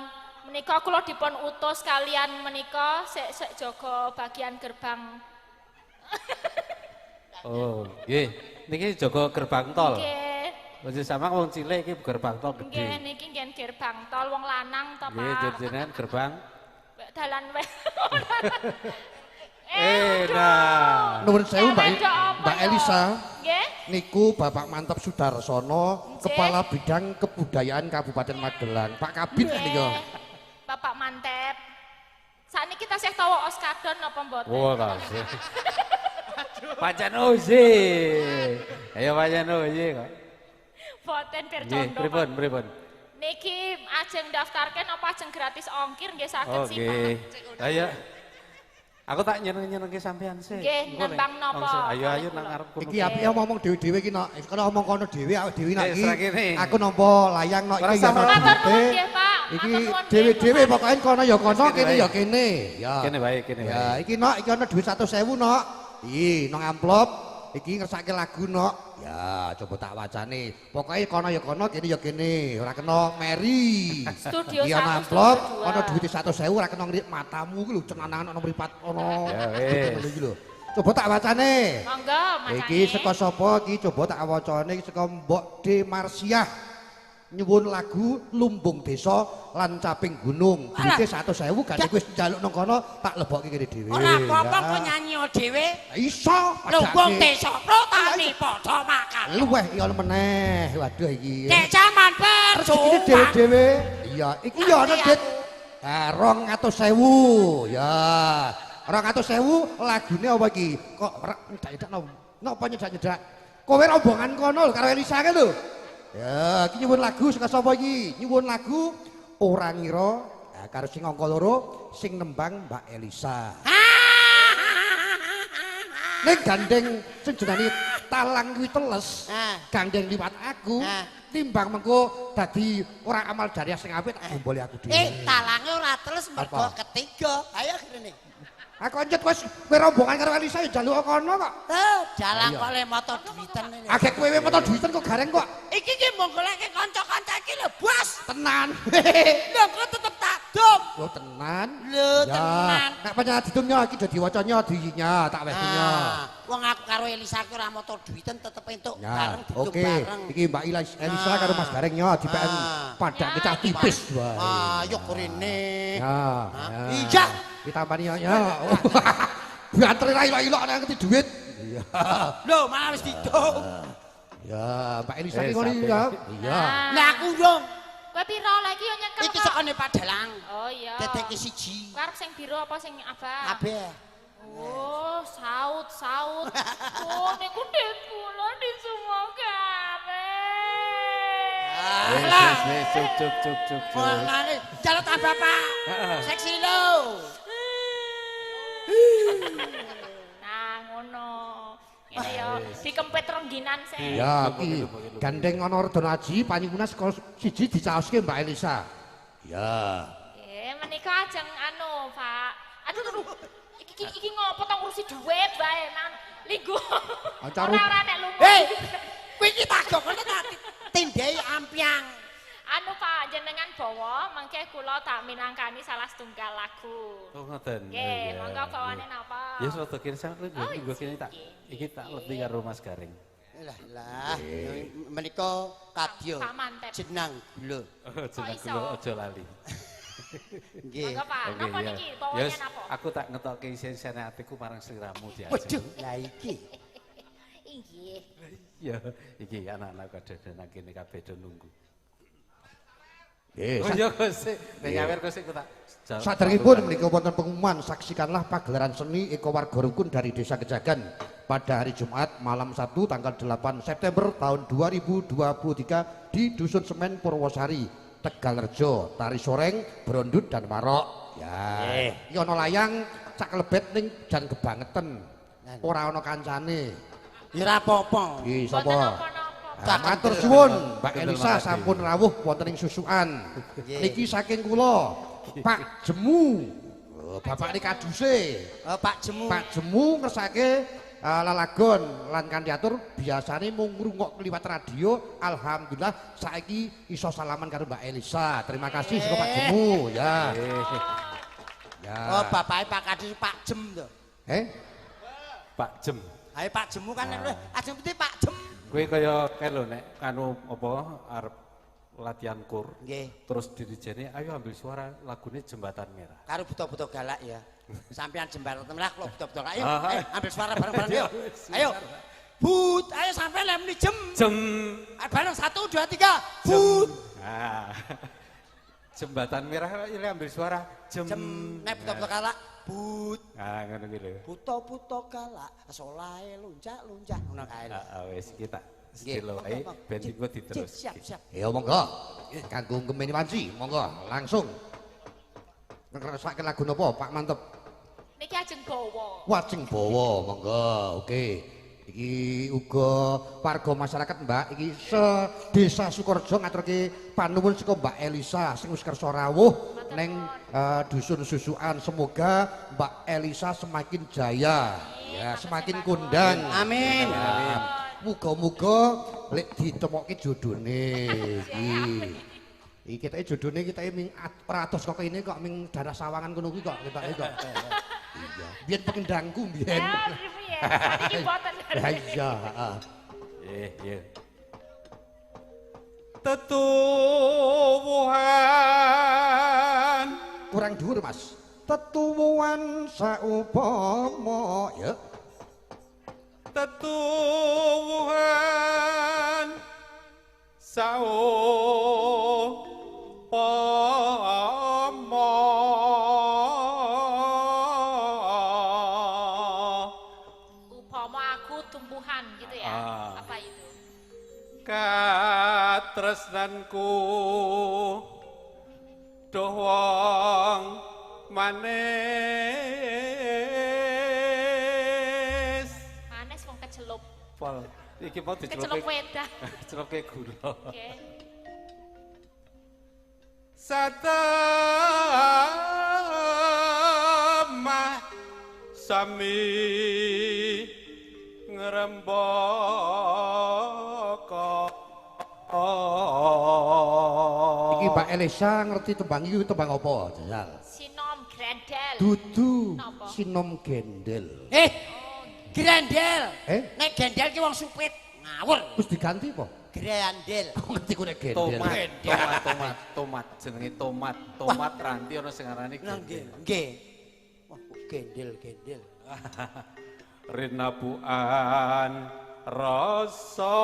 Speaker 2: Menika kula dipun utus kalian menika sik jaga bagian gerbang.
Speaker 4: Oh, nggih. Niki jaga gerbang tol.
Speaker 2: Nggih.
Speaker 4: Wis sama wong cilik iki gerbang tol
Speaker 2: Nggih
Speaker 4: gede.
Speaker 2: niki nggih gerbang tol wong lanang to,
Speaker 4: Nggih,
Speaker 2: Pak.
Speaker 4: jenengan gerbang.
Speaker 2: Dalan weh.
Speaker 4: Nah.
Speaker 3: Nuwun sewu Mbak
Speaker 2: Wedok apa
Speaker 3: Mbak
Speaker 2: yo?
Speaker 3: Elisa.
Speaker 2: Nggih.
Speaker 3: Niku Bapak Mantap Sudarsono,
Speaker 2: Nggih.
Speaker 3: Kepala Bidang Kebudayaan Kabupaten Magelang. Pak Kabid niku.
Speaker 2: Bapak Mantep. Sakniki tasih tawa oskadon napa mboten?
Speaker 4: Wah, kasih. Pancen Ozi. Ayo pancen Ozi kok.
Speaker 2: Boten
Speaker 4: Nggih,
Speaker 2: percondo.
Speaker 4: pripun?
Speaker 2: Niki ajeng daftarke napa ajeng gratis ongkir nggih saged
Speaker 4: Oh,
Speaker 2: sih,
Speaker 4: nggih.
Speaker 2: Pak.
Speaker 4: Ayo. Aku tak nyeneng-nyenengke sampean sih.
Speaker 2: Nggih,
Speaker 4: Engko nek
Speaker 2: nembang napa?
Speaker 4: langsung, Ayo nang ngarep kono.
Speaker 3: Iki apike ngomong dhewe-dhewe iki nok. Kono ngomong kono dhewe awake dhewe nak
Speaker 4: Eh,
Speaker 3: iki.
Speaker 4: serak ini.
Speaker 3: Aku nampa layang nok
Speaker 4: Ora
Speaker 3: iki ya
Speaker 4: sama.
Speaker 3: nok
Speaker 2: Matur nuwun
Speaker 3: duwite.
Speaker 2: nggih, Pak.
Speaker 3: Iki
Speaker 2: Matur nuwun,
Speaker 3: dhewe-dhewe
Speaker 2: nggih, Pak.
Speaker 3: pokoke kono ya kono,
Speaker 4: Kene
Speaker 3: kene
Speaker 4: wae.
Speaker 3: ya kene. Ya.
Speaker 4: Kene wae, kene
Speaker 3: Ya,
Speaker 4: wae.
Speaker 3: iki nok iki ana duit 100.000 nok. Iki nang amplop. Iki ngersake lagu nok. Ya, coba tak wacane. Pokoke kono ya kono, kene ya kene. Ora kena meri.
Speaker 2: Studio
Speaker 3: Iki ana
Speaker 2: 1,
Speaker 3: amplop,
Speaker 2: studio 2.
Speaker 3: ana duit 100.000 ora kena ngrik matamu iki lho cenanan ana mripat ono.
Speaker 4: Ya wis.
Speaker 3: Iki lho. Coba tak wacane.
Speaker 2: Monggo, macane.
Speaker 3: Iki saka sapa iki coba tak wacane iki saka Mbok D Marsiah. Nyuwun lagu Lumbung Desa lan Caping Gunung. Duite 100.000 gak wis njaluk nang kono tak lebokke kene dhewe.
Speaker 1: Ora apa-apa
Speaker 3: Ya.
Speaker 1: kok nyanyi dhewe.
Speaker 3: Iso.
Speaker 1: Lumbung
Speaker 3: padake.
Speaker 1: desa protani padha makan.
Speaker 3: Luweh iki ana meneh. Waduh iki.
Speaker 1: Nek jaman
Speaker 3: Iki
Speaker 1: perjuangan.
Speaker 3: dhewe-dhewe. Iya, iki ya ana dit. 200.000. Ya. 200.000 lagune apa iki? Kok nyedak-nyedak napa nyedak-nyedak? Kowe rombongan kono lho karo Elisa ke lho. Ya, iki nyuwun lagu saka sapa iki? Nyuwun lagu Ora Ngira karo sing angka 2 sing nembang Mbak Elisa. Ning gandeng sing jenenge talang kuwi teles. Gandeng liwat aku. Timbang mengko dadi ora amal jariah sing apik tak gomboli aku dhewe.
Speaker 1: Talange ora teles mergo
Speaker 3: Apa?
Speaker 1: ketiga. Ayo kene.
Speaker 3: Aku anjet wis kowe rombongan karo Elisa ya njaluk kono kok.
Speaker 1: Jalan kok le moto duiten ini.
Speaker 3: Agek kowe metu duiten kok gareng kok.
Speaker 1: Iki ki mung goleke kanca-kanca iki lho, Bos.
Speaker 3: Tenan.
Speaker 1: Lho kok tetep tak dum.
Speaker 3: Oh tenan.
Speaker 1: Lho tenan.
Speaker 3: Nek pancen didumnya iki dadi wacanya dinya tak wes dinya.
Speaker 1: Wong aku karo Elisa ki ora moto duiten tetep entuk
Speaker 3: Ya,
Speaker 1: bareng didum
Speaker 3: oke.
Speaker 1: bareng.
Speaker 3: Iki Mbak Elisa karo Mas Gareng yo dipen padake cah tipis wae.
Speaker 1: Ayo kurene.
Speaker 3: Ya.
Speaker 1: Iya.
Speaker 3: Ditampani yo. Biantri ra ilok-ilok nek ngerti duit. Iya.
Speaker 1: Lho malah wis didum.
Speaker 3: Ya, Mbak Elisa ki
Speaker 4: Eh,
Speaker 3: ngono
Speaker 4: sampe.
Speaker 3: ya. Iya.
Speaker 1: Lah aku yo
Speaker 2: Kowe piro lagi yo nyekel
Speaker 1: iki
Speaker 2: kok?
Speaker 1: sekone Padalang.
Speaker 2: Oh iya.
Speaker 1: Dedek siji.
Speaker 2: Karep sing biru apa sing abang?
Speaker 1: Kabeh.
Speaker 2: Oh, saut. Oh, niku dek kula di semua kabeh.
Speaker 4: Wis, cuk.
Speaker 1: Mangane jaluk ta Bapak. Seksi lho.
Speaker 2: Nah, ngono. Ngene yo dikempet rengginan sih.
Speaker 3: Ya, iki gandeng ana Redana Aji panyuwunan saka siji dicaoske Mbak Elisa. Ya.
Speaker 2: Menika ajeng anu, Pak. Aduh. Iki ngopo tong ngurusi dhuwit bae, man. Linggo.
Speaker 3: Acara-
Speaker 2: Ora nek lunga.
Speaker 1: Hei, kowe iki tak gokone tak tindhai ampiang.
Speaker 2: Anu Pak, jenengan bawa, mangke kula tak minangkani salah setunggal lagu.
Speaker 4: Oh ngoten.
Speaker 2: Nggih, monggo bawane napa?
Speaker 4: Ya rada kene sampe
Speaker 2: Oh,
Speaker 4: nggo kene tak iki tak leti karo Mas Gareng.
Speaker 1: Lah, menika kadya
Speaker 2: Pak Mantep.
Speaker 1: jenang gula.
Speaker 4: Jeneng
Speaker 2: iso?
Speaker 4: kula aja lali.
Speaker 1: Nggih.
Speaker 2: Monggo Pak,
Speaker 4: Oke,
Speaker 2: napa
Speaker 4: ya.
Speaker 2: niki? Bawane
Speaker 4: Yes,
Speaker 2: napa?
Speaker 4: aku tak ngetokke isen-isene atiku marang sliramu diajeng.
Speaker 1: Waduh, lah iki.
Speaker 2: Inggih.
Speaker 4: Ya, iki anak-anak kadang nang kene kabeh do nunggu.
Speaker 3: Nggih,
Speaker 4: Oh iya Gusti, nek nyawer Gusti ku tak.
Speaker 3: saderengipun menika wonten pengumuman, saksikanlah pagelaran seni Eko Warga Rukun dari Desa Kejagan pada hari Jumat malam Sabtu tanggal 8 September tahun 2023 di Dusun Semen Purwosari, Tegalrejo, tari soreng, brondut dan marok. Ya. Iki ana layang cak lebet ning jan kebangetan. Ora ana kancane.
Speaker 1: Ya ora apa-apa.
Speaker 3: Nggih
Speaker 2: Boten
Speaker 3: sapa?
Speaker 2: napa-napa.
Speaker 3: Matur suwun, Mbak
Speaker 4: Kendel
Speaker 3: Elisa
Speaker 4: Madi.
Speaker 3: sampun rawuh wonten ing susukan. Niki saking kula, Pak Jemu. Oh, Bapak ini kaduse.
Speaker 1: Pak Jemu.
Speaker 3: Pak Jemu ngersake lalagon lan kandiatur biasane mung ngrungok liwat radio. Alhamdulillah saiki iso salaman karo Mbak Elisa. Terima kasih saka Pak Jemu ya. Ya.
Speaker 1: Oh, bapake Pak Kadis Pak Jem to.
Speaker 4: Pak Jem.
Speaker 1: Ayo Pak Jemu kan ajeng putih Pak Jem.
Speaker 4: Kowe kaya lho nek kanu apa arep latihan kur.
Speaker 1: Nggih.
Speaker 4: Terus dirijeni ayo ambil suara lagune Jembatan Merah.
Speaker 1: Karo buta-buta galak ya. Sampean jembatan merah kula buta-buta galak. Ayo, ambil suara bareng-bareng
Speaker 4: Ayo,
Speaker 1: yuk. Ayo. But, ayo sampai lem ni jem.
Speaker 4: Jem.
Speaker 1: Bareng 1 2 3. But.
Speaker 4: Nah. Jembatan Merah ini ambil suara jem.
Speaker 1: Jem nek buta-buta galak. But.
Speaker 4: Ah ngono ki lho.
Speaker 1: Buta-buta galak, solae lunjak-lunjak ngono kae.
Speaker 4: Wis kita sedelo ae ben engko diterus.
Speaker 1: Siap.
Speaker 3: Ya monggo. Kanggo gemeni wanci, monggo langsung. Ngrasake lagu napa Pak Mantep?
Speaker 2: Niki ajeng bawa.
Speaker 3: Wajeng bawa, monggo. Oke. Iki uga warga masyarakat Mbak iki Desa Sukorejo ngaturke panuwun saka Mbak Elisa sing wis kersa rawuh ning dusun susukan. Semoga Mbak Elisa semakin jaya ya, semakin kondang.
Speaker 1: Amin.
Speaker 3: Muga-muga lek ditemokke jodone iki. Iki ketake jodone kita ming ora ados kok ini kok ming daerah Sawangan kono kuwi kok ketake kok. Iya. Biyen pengendangku biyen.
Speaker 2: Ya, piye? Niki boten.
Speaker 3: Ya iya,
Speaker 4: Iya. Tetuwuhan
Speaker 3: kurang dhuwur Mas. Tetuwuhan saupama ya.
Speaker 4: Tetuwuhan
Speaker 2: Upama aku tumbuhan gitu ya. Apa itu?
Speaker 4: katresnanku doh wong manis
Speaker 2: Manis wong kecelup.
Speaker 4: pol iki mau
Speaker 2: Kecelup
Speaker 4: dicelup
Speaker 2: wedah.
Speaker 4: celupe gula
Speaker 2: Oke.
Speaker 4: satemah sami ngrembaka
Speaker 3: Iki Mbak Elisa ngerti tembang iki tembang apa? Jajal.
Speaker 2: Sinom grendel.
Speaker 3: Dudu
Speaker 2: Napa?
Speaker 3: sinom gendel.
Speaker 1: Grendel.
Speaker 3: Eh?
Speaker 1: Nek gendel ki wong supit ngawur.
Speaker 3: Terus diganti apa?
Speaker 1: Grendel.
Speaker 3: Ngerti ku nek gendel.
Speaker 4: tomat jenenge tomat ranti ana sing arane
Speaker 1: Nggih. Wah, gendel.
Speaker 4: rinabuan rasa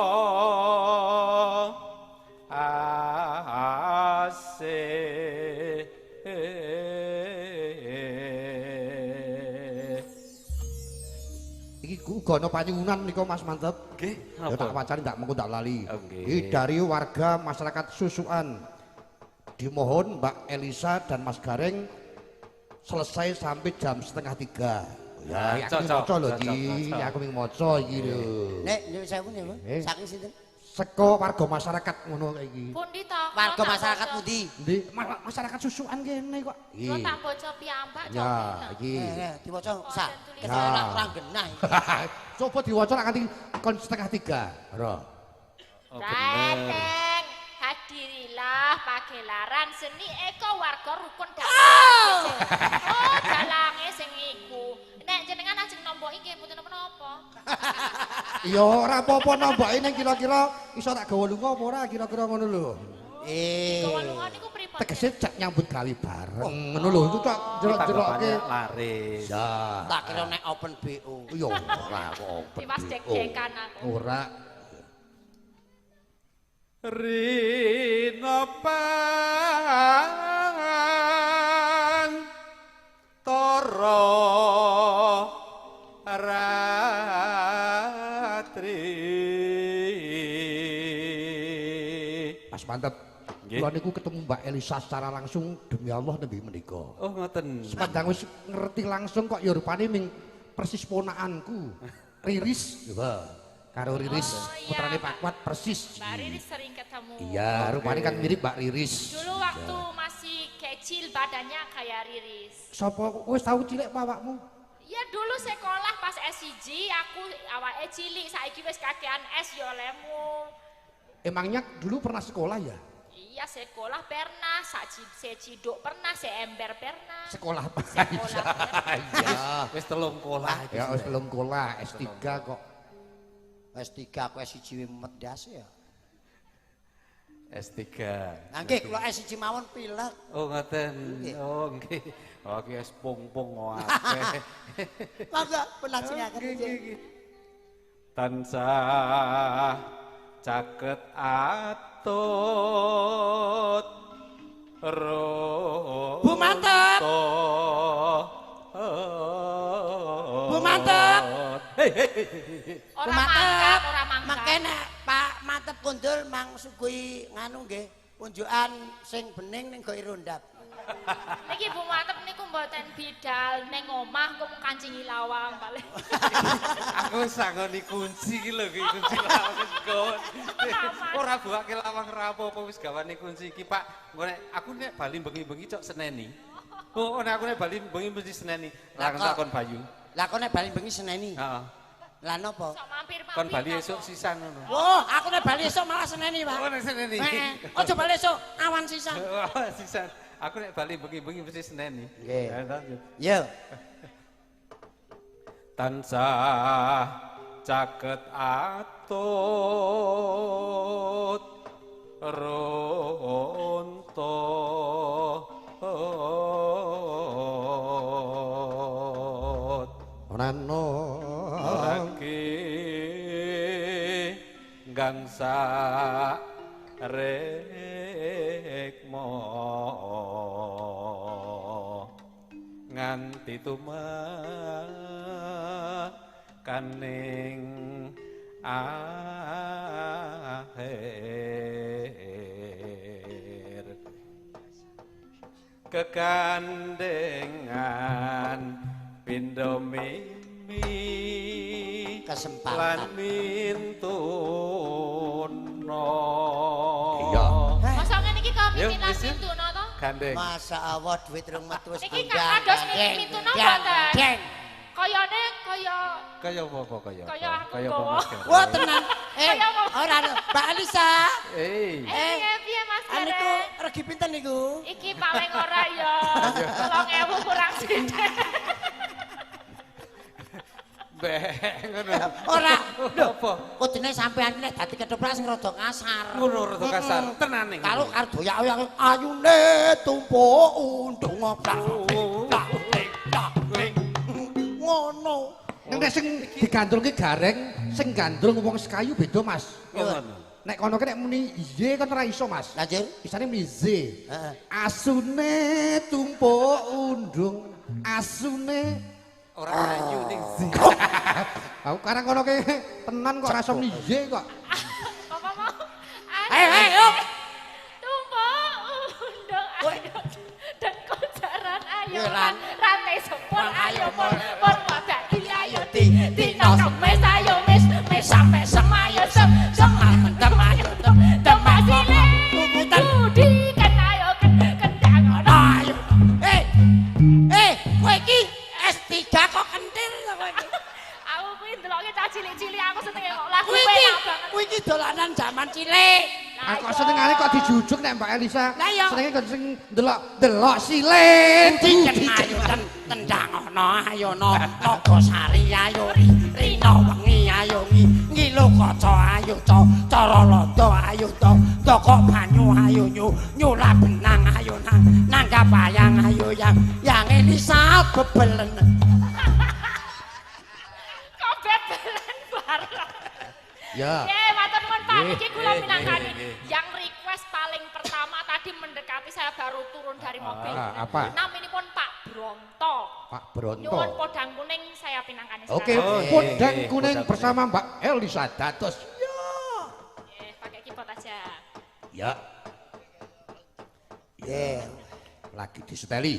Speaker 3: Iki uga ana panyuwunan nika Mas Mantep.
Speaker 4: Nggih,
Speaker 3: Ya tak wacani ndak mengko ndak lali.
Speaker 4: Oke.
Speaker 3: Iki dari warga masyarakat Susukan. Dimohon Mbak Elisa dan Mas Gareng selesai sampai jam 2:30. Ya, aku
Speaker 4: cocok,
Speaker 3: maca lho
Speaker 4: cocok,
Speaker 3: iki.
Speaker 4: cocok.
Speaker 3: Aku ming maca iki lho.
Speaker 1: Nek nyuwun sewu niku.
Speaker 3: Eh.
Speaker 1: Saking sinten?
Speaker 3: Seko warga masyarakat ngono kayak iki.
Speaker 2: Pundi to?
Speaker 1: Warga masyarakat pundi?
Speaker 3: Ndi masyarakat Susukan kene kok.
Speaker 2: Kula tak baca piyambak
Speaker 3: Ya, iki.
Speaker 1: Diwaca sak.
Speaker 2: tulisan.
Speaker 1: Kesalah kurang genah iki.
Speaker 3: Coba diwaca lak nganti kon 2:30. Ora.
Speaker 2: Dateng, hadirilah pagelaran seni Eko Warga Rukun Dalang. Oh, dalange sing iku. Nek jenengan ajeng nombok iki mboten napa-napa.
Speaker 3: Ya ora apa-apa nambahin ning kira-kira iso tak gawa lunga apa ora kira-kira ngono lho.
Speaker 2: Gawa lunga niku pripun?
Speaker 3: tegese cek nyambut gawe bareng ngono lho iku tok jerok-jerokke
Speaker 4: laris.
Speaker 3: ya
Speaker 1: Tak kira nek open BO.
Speaker 3: yo ora kok
Speaker 2: Dimas dek-dekan aku.
Speaker 3: ora
Speaker 4: Rino pan toro ratri.
Speaker 3: Mas mantep.
Speaker 4: Nggih.
Speaker 3: Kula niku ketemu Mbak Elisa secara langsung demi Allah nembe menika.
Speaker 4: Oh ngoten.
Speaker 3: Sepanjang wis ngerti langsung kok ya rupane ming persis ponakanku. Riris. Coba. Karo Riris
Speaker 2: iya,
Speaker 3: putrane Pak Kuat persis.
Speaker 2: Mbak Riris sering ketemu.
Speaker 3: Iya, rupane kan mirip Mbak Riris.
Speaker 2: Dulu waktu masih kecil badannya kayak Riris.
Speaker 3: Sapa wis tahu cilik awakmu?
Speaker 2: Ya dulu sekolah pas S1 aku awake cilik saiki wis kakean S yo lemu.
Speaker 3: Emangnya dulu pernah sekolah ya?
Speaker 2: Iya sekolah pernah, seciduk pernah, seember pernah.
Speaker 3: Sekolah apa?
Speaker 2: Sekolah pernah.
Speaker 3: Iya.
Speaker 4: Wis telung kolah.
Speaker 3: Ya wis belum sekolah S3 kok.
Speaker 1: S3 aku S1 medhas ya.
Speaker 4: S3.
Speaker 1: Nah nggih kula S1 mawon pilek.
Speaker 4: Oh ngoten.
Speaker 1: Nggih.
Speaker 4: Oh nggih. Oh ki es pung-pung akeh.
Speaker 1: Mangga penajengaken nggih.
Speaker 4: Tansah caket atut ro.
Speaker 1: Bu Mantep. Bu Mantep.
Speaker 2: Ora mangkat, ora mangkat.
Speaker 1: Makene Pak Mantep kundul mang sugui nganu nggih. Unjukan sing bening ning goi rondap.
Speaker 2: Niki Bu Mantep niku mboten bidal ning omah kok kancingi lawang paling.
Speaker 4: Aku sangoni kunci iki lho iki kunci lawang wis gawon. Ora buake lawang rapopo wis gawane kunci iki Pak. Engko nek aku nek bali bengi-bengi cok seneni. Oh nek aku nek bali bengi mesti seneni. Lakon takon Bayu.
Speaker 1: Lah kok nek bali bengi seneni.
Speaker 4: Heeh.
Speaker 1: Lah napa?
Speaker 2: Sok mampir-mampir.
Speaker 4: Kon bali
Speaker 2: apa?
Speaker 4: esuk sisan ngono.
Speaker 1: Wah, aku nek bali esuk malah seneni, Pak.
Speaker 4: Oh nek seneni.
Speaker 1: Heeh. Aja bali esuk awan sisan.
Speaker 4: Oh sisan. Aku nek bali bengi-bengi mesti seneni.
Speaker 1: Nggih.
Speaker 4: Ya, lanjut.
Speaker 1: Yo.
Speaker 4: Tansah caket atut runtut
Speaker 3: Rano
Speaker 4: lagi gangsa rekmo nganti tumakaning akhir kekandengan pindho mimi
Speaker 1: Kesempatan.
Speaker 4: lan mintuno
Speaker 3: Iya.
Speaker 2: Masa ngene iki kok
Speaker 4: Yo,
Speaker 2: pimpinan
Speaker 4: wis, ya.
Speaker 2: pintuno to?
Speaker 4: gandeng
Speaker 1: Masa Allah duit rung metu wis
Speaker 2: Niki
Speaker 1: gandang,
Speaker 2: kados
Speaker 1: gandeng,
Speaker 2: mintuno
Speaker 1: gandeng,
Speaker 2: mboten?
Speaker 1: gandeng.
Speaker 2: Kayane kaya
Speaker 4: kaya apa kaya
Speaker 2: Kaya aku
Speaker 4: kaya apa
Speaker 2: gawa.
Speaker 4: Mas Gareng?
Speaker 1: Wah tenan.
Speaker 2: Kaya apa?
Speaker 1: Ora lho, Mbak Alisa.
Speaker 2: piye Mas
Speaker 1: Anu
Speaker 2: Gareng?
Speaker 1: ku regi pinten niku?
Speaker 2: Iki paling ora ya 3.000 kurang sithik.
Speaker 4: ngono
Speaker 1: Ora. Lho,
Speaker 4: apa
Speaker 1: kudune sampean nek dadi ketoprak sing rada kasar.
Speaker 4: ngono rada kasar tenan ning
Speaker 1: Karo karo doyak-doyak ayune tumpuk undung oplak. Ngono.
Speaker 3: Nek sing digandrungke gareng, sing gandrung wong sekayu beda, Mas.
Speaker 4: ngono
Speaker 3: Nek kono ki nek muni iye kan ora iso, Mas.
Speaker 1: Lanjut.
Speaker 3: Isane muni ze.
Speaker 1: Heeh.
Speaker 3: Asune tumpuk undung, asune
Speaker 4: ora ayu ning zi
Speaker 3: aku karang kono ki tenan kok rasa muni iye kok.
Speaker 2: Apa mau?
Speaker 1: Ayo.
Speaker 2: Tumpuk undung ayo dan kojaran ayo
Speaker 1: Iya, Lan.
Speaker 2: rantai sepur ayo pur pur dadi ayo
Speaker 1: Di,
Speaker 2: dino kemis ayo mis sampai semayo semal mendem ayo dem asile budi kan ayo kendang ono
Speaker 1: Ayo. Kowe iki S3 kok kentir to kowe iki?
Speaker 2: aku kuwi ndeloke cah cilik-cilik aku senenge kok lagu
Speaker 1: Kowe iki,
Speaker 2: penak banget
Speaker 1: kowe iki dolanan zaman cilik.
Speaker 3: Aku kok senengane kok dijujuk nek Mbak Elisa.
Speaker 1: Lah iya.
Speaker 3: Senenge kok sing delok silet.
Speaker 1: Diken ayo tendang ono ayo no Nogosari ayo rino wengi ayo ngilu kaca ayo cara lodo ayo to toko banyu ayo nyula benang ayo siapa yang ayo yang Elisa bebelen.
Speaker 2: Kok bebelen bareng?
Speaker 3: Ya.
Speaker 2: Matur nuwun Pak, iki kula minangkani yang request paling pertama tadi mendekati saya baru turun dari mobil.
Speaker 3: Apa?
Speaker 2: Naminipun Pak Bronto.
Speaker 3: Pak Bronto.
Speaker 2: Nyuwun podang kuning saya pinangkani sekarang.
Speaker 3: Oke, podang kuning bersama Mbak Elisa dados.
Speaker 2: Pakai keyboard aja.
Speaker 3: Ya. Lagi diseteli.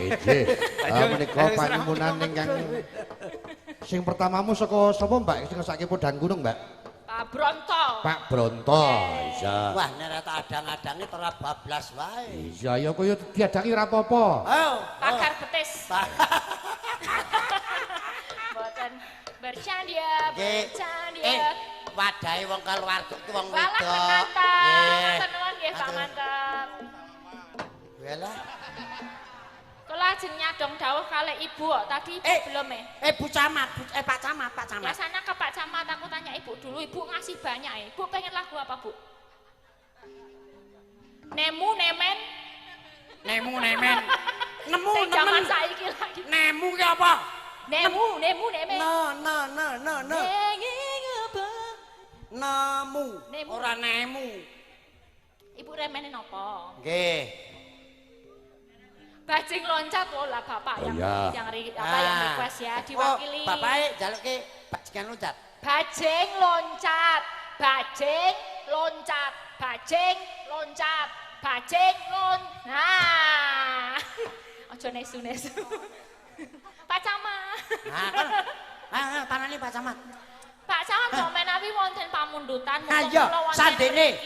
Speaker 3: Nggih. Menika panyuwunan ingkang sing pertamamu saka sapa Mbak sing ngesake podang gunung Mbak?
Speaker 2: Pak Bronto.
Speaker 3: Pak Bronto. Iya.
Speaker 1: Wah nek tak adang-adangi ora bablas wae.
Speaker 3: Iya ya kaya diadangi ora apa-apa.
Speaker 1: Oh.
Speaker 2: Pakar betis. Boten bercanda, bercanda.
Speaker 1: Wadahe wong keluarga ku wong
Speaker 2: Walah
Speaker 1: wedok.
Speaker 2: mantap. Tenuan nggih Pak mantap.
Speaker 1: Yalah.
Speaker 2: Kula ajeng nyadong dawuh kalih Ibu kok tadi Ibu belum
Speaker 1: Bu Camat, Pak Camat.
Speaker 2: Biasanya ke Pak Camat aku tanya Ibu dulu, Ibu ngasih banyak ya. Ibu pengen lagu apa Bu? Nemu, nemen.
Speaker 1: Nemu nemen. Nemu
Speaker 2: Sing zaman
Speaker 1: nemen.
Speaker 2: saiki lagi.
Speaker 1: Nemu ki apa?
Speaker 2: Nemu, nemen.
Speaker 1: No.
Speaker 2: Nenging apa?
Speaker 1: Nemu.
Speaker 2: Nemu.
Speaker 1: Ora nemu.
Speaker 2: Ibu remene napa?
Speaker 1: Nggih.
Speaker 2: Bajing loncat lah Bapak yang
Speaker 3: iya.
Speaker 2: yang request ya diwakili.
Speaker 1: Bapake jaluke bajingan loncat.
Speaker 2: Bajing loncat, bajing loncat, bajing loncat, bajing Nah. Aja nesu-nesu. Pak Camat.
Speaker 1: Nah, panane Pak Camat.
Speaker 2: Pak Camat kok menawi wonten pamundutan
Speaker 1: Ayo, sandene.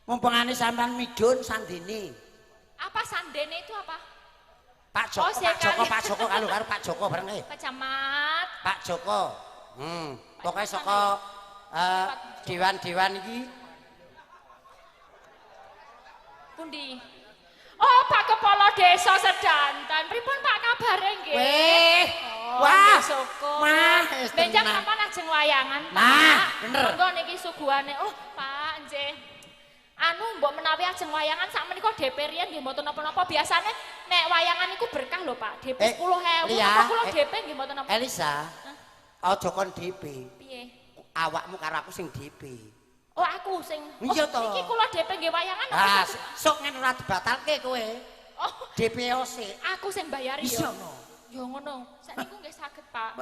Speaker 1: Mumpungane sampean midun sandene.
Speaker 2: Apa sandene itu apa?
Speaker 1: Pak Joko,
Speaker 2: sekali.
Speaker 1: Pak Joko karo Pak Joko bareng
Speaker 2: Pak Camat.
Speaker 1: Pak Joko. Pokoke saka dewan-dewan iki.
Speaker 2: Pundi? Oh, Pak Kepala Desa Sedanten. Pripun Pak kabare nggih?
Speaker 1: Weh.
Speaker 2: Oh,
Speaker 1: Wah.
Speaker 2: syukur.
Speaker 1: Wah,
Speaker 2: Benjang
Speaker 1: tenang.
Speaker 2: kapan ajeng wayangan, Pak?
Speaker 1: Nah, bener.
Speaker 2: Monggo niki suguhane. Oh, Pak, nggih. Anu mbok menawi ajeng wayangan sakmenika DP riyen nggih mboten napa-napa. Biasane nek wayangan iku berkah lho, Pak. DP 10.000.
Speaker 1: Lia,
Speaker 2: Napa kula DP nggih mboten napa.
Speaker 1: Elisa. Aja kon DP.
Speaker 2: Piye?
Speaker 1: Awakmu karo aku sing DP.
Speaker 2: Oh, aku sing.
Speaker 1: Iya to.
Speaker 2: Iki kula DP nggih wayangan.
Speaker 1: Ah, sok ngene ora dibatalke kowe.
Speaker 2: Oh,
Speaker 1: DP sik.
Speaker 2: aku sing bayari
Speaker 1: Iya
Speaker 2: ya.
Speaker 1: no.
Speaker 2: Ya ngono. Sakniku nggih saged, Pak.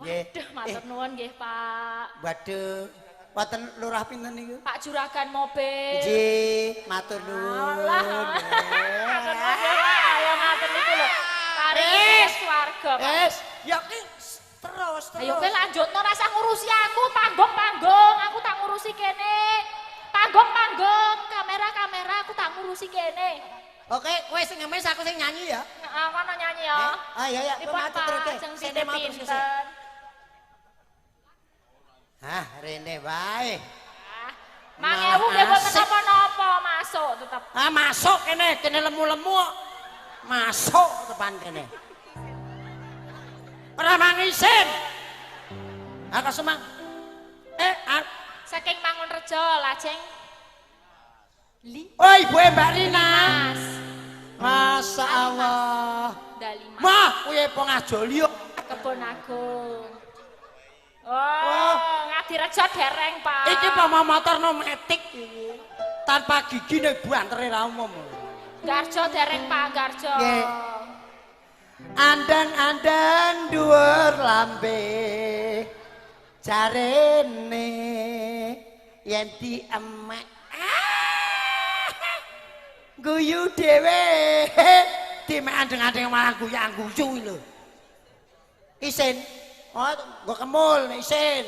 Speaker 1: Nggih.
Speaker 2: Waduh, matur nuwun nggih, Pak.
Speaker 1: Waduh. Wonten lurah pinten niku?
Speaker 2: Pak Juragan Mobil.
Speaker 1: Nggih, matur nuwun.
Speaker 2: Alah. Matur nuwun ya, Pak. Ya matur niku lho. Paring swarga, Pak.
Speaker 1: Wes, ya ki terus.
Speaker 2: Ayo kowe lanjutno ora usah ngurusi aku, panggung. Aku tak ngurusi kene. Panggung, kamera aku tak ngurusi kene.
Speaker 1: Oke, kowe sing ngemis aku sing nyanyi ya.
Speaker 2: Heeh, kono nyanyi ya.
Speaker 1: Ya,
Speaker 2: Dipun
Speaker 1: matur
Speaker 2: Pak,
Speaker 1: terus.
Speaker 2: ajeng
Speaker 1: Sini
Speaker 2: sithik
Speaker 1: matur sithik.
Speaker 2: pinten.
Speaker 1: Rene wae.
Speaker 2: Ah, 5.000 nggih boten napa-napa, masuk tetep.
Speaker 1: Masuk kene lemu-lemu kok. Masuk depan kene. Ora mangisin. Aku semang.
Speaker 2: Saking Mangunrejo lajeng
Speaker 1: Oh, Ibu Mbak Rina.
Speaker 2: Mas.
Speaker 1: Masya Allah.
Speaker 2: Dali Mas.
Speaker 1: Mah, kuwi pengajoli kok.
Speaker 2: Kebon Agung. Oh, Ngadirejo dereng, Pak.
Speaker 1: Iki pama motor nometik iki. Tanpa gigi nek bantere ra umum.
Speaker 2: Garjo dereng, Pak, Garjo.
Speaker 1: Nggih. Andang-andang dhuwur lambe. Jarene yen diemek guyu dhewe. Dimek andeng-andeng malah guyu-guyu lho. Isin. Oh, gua kemul nek isin.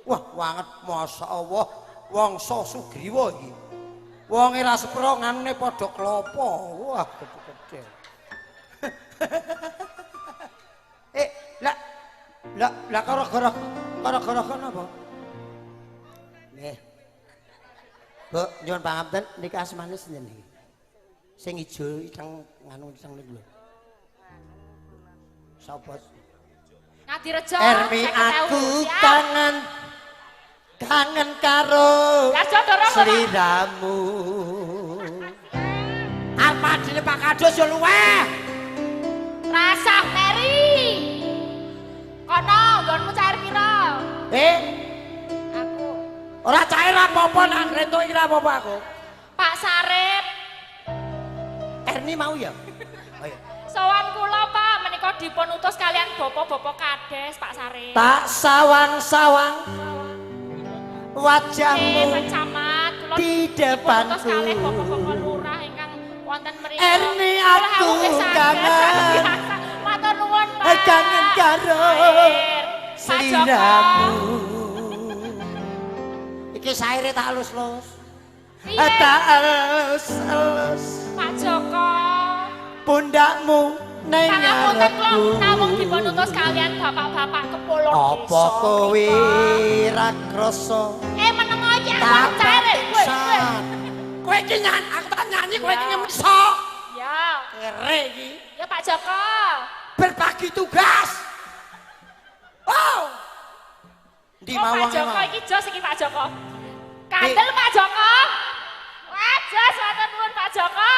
Speaker 1: Wah, banget masyaallah wong Sugriwa iki. Wonge ra sepro nganune padha klopo. Wah, gede-gede. Lah gara-gara napa? Nggih. Bu, nyuwun pangapunten niki asmane sinten niki? Sing ijo iteng nganu iteng niku lho. Sapa?
Speaker 2: Ngadirejo.
Speaker 1: Ermi aku kangen karo
Speaker 2: Garjo dorong, Pak.
Speaker 1: sliramu. Arep adine Pak Kadus yo luweh.
Speaker 2: Rasah Meri. Kono nggonmu cair pira? Aku.
Speaker 1: Ora cair apa-apa nang rentuk iki ra apa-apa aku.
Speaker 2: Pak Sarip.
Speaker 1: Erni mau ya? Oh iya.
Speaker 2: Sowan kula, Pak, menika dipun utus kalian bapak-bapak kades, Pak Sarip.
Speaker 1: Tak sawang-sawang wajahmu
Speaker 2: Pak Camat, kula
Speaker 1: di
Speaker 2: dipun utus
Speaker 1: depanku.
Speaker 2: kalih bapak-bapak lurah ingkang wonten
Speaker 1: Erni aku kangen.
Speaker 2: Matur nuwun, Pak.
Speaker 1: Kangen karo sliramu. Iki saire tak alus-alus.
Speaker 2: Piye?
Speaker 1: Tak alus-alus.
Speaker 2: Pak Joko.
Speaker 1: Pundakmu ning
Speaker 2: Pangapunten kula
Speaker 1: ngarepku.
Speaker 2: namung dipun utus kalian bapak-bapak kepulauan desa.
Speaker 1: Apa kowe ra krasa?
Speaker 2: Menengo iki aku caire.
Speaker 1: Kowe iki nyanyi, aku tak nyanyi kowe iki nyemeso.
Speaker 2: Ya.
Speaker 1: Kere iki.
Speaker 2: Ya Pak Joko.
Speaker 1: Berbagi tugas. Wow. Di
Speaker 2: Kok Pak
Speaker 1: mawang
Speaker 2: Joko iki jos iki Pak Joko. Kandel Pak Joko. Wah, jos matur nuwun Pak Joko.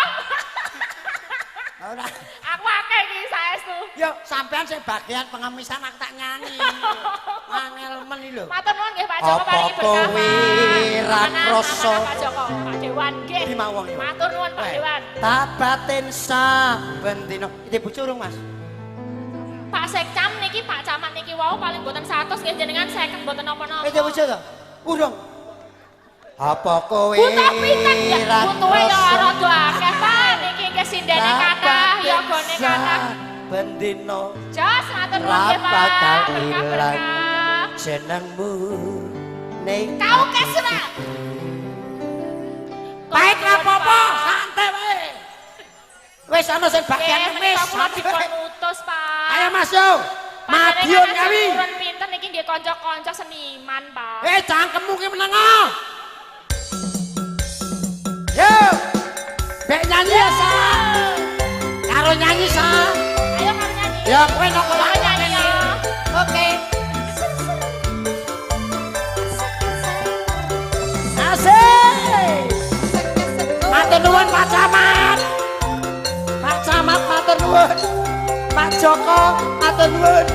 Speaker 1: Ora.
Speaker 2: Aku akeh iki saestu.
Speaker 1: Yo, sampean sing bagian pengemisan aku tak nyanyi. Angel men iki lho.
Speaker 2: Matur nuwun nggih Pak Joko paringi berkah.
Speaker 1: Apa kowe ra krasa?
Speaker 2: Pak Joko, Pak Dewan nggih.
Speaker 1: Di mawang yo.
Speaker 2: Matur nuwun Pak Dewan.
Speaker 1: Tak batin saben dina. Iki bojo urung, Mas?
Speaker 2: Pak Sekcam niki Pak Camat niki wau paling boten 100 nggih jenengan 50 boten napa-napa.
Speaker 1: Iki bojo to? Urung. Apa kowe
Speaker 2: Butuh pinten ya?
Speaker 1: ra
Speaker 2: Butuhe ya
Speaker 1: krasa?
Speaker 2: rada akeh Pak. Niki nggih sindene kathah, yogane kathah.
Speaker 1: Ben dina
Speaker 2: Jos matur nuwun
Speaker 1: ra
Speaker 2: nggih Pak.
Speaker 1: bakal
Speaker 2: Berkah,
Speaker 1: ilang
Speaker 2: berkah.
Speaker 1: jenengmu ning
Speaker 2: Kau kesra.
Speaker 1: baik ra apa-apa, santai wae. Wis ana sing bagian
Speaker 2: Nggih,
Speaker 1: ngemis.
Speaker 2: menika kula dipun utus Pak.
Speaker 1: Ayo Mas yo. Madiun gawi.
Speaker 2: Turun pinten niki nggih kanca-kanca seniman Pak.
Speaker 1: Cangkemmu ki menengo. Yo. Bek nyanyi ya, Sa. Karo nyanyi, Sa.
Speaker 2: Ayo karo nyanyi.
Speaker 1: Ya kowe nok
Speaker 2: Karo nyanyi ya.
Speaker 1: Oke. Asik. Matur nuwun Pak Camat. Pak Camat matur nuwun. Pak Joko matur nuwun.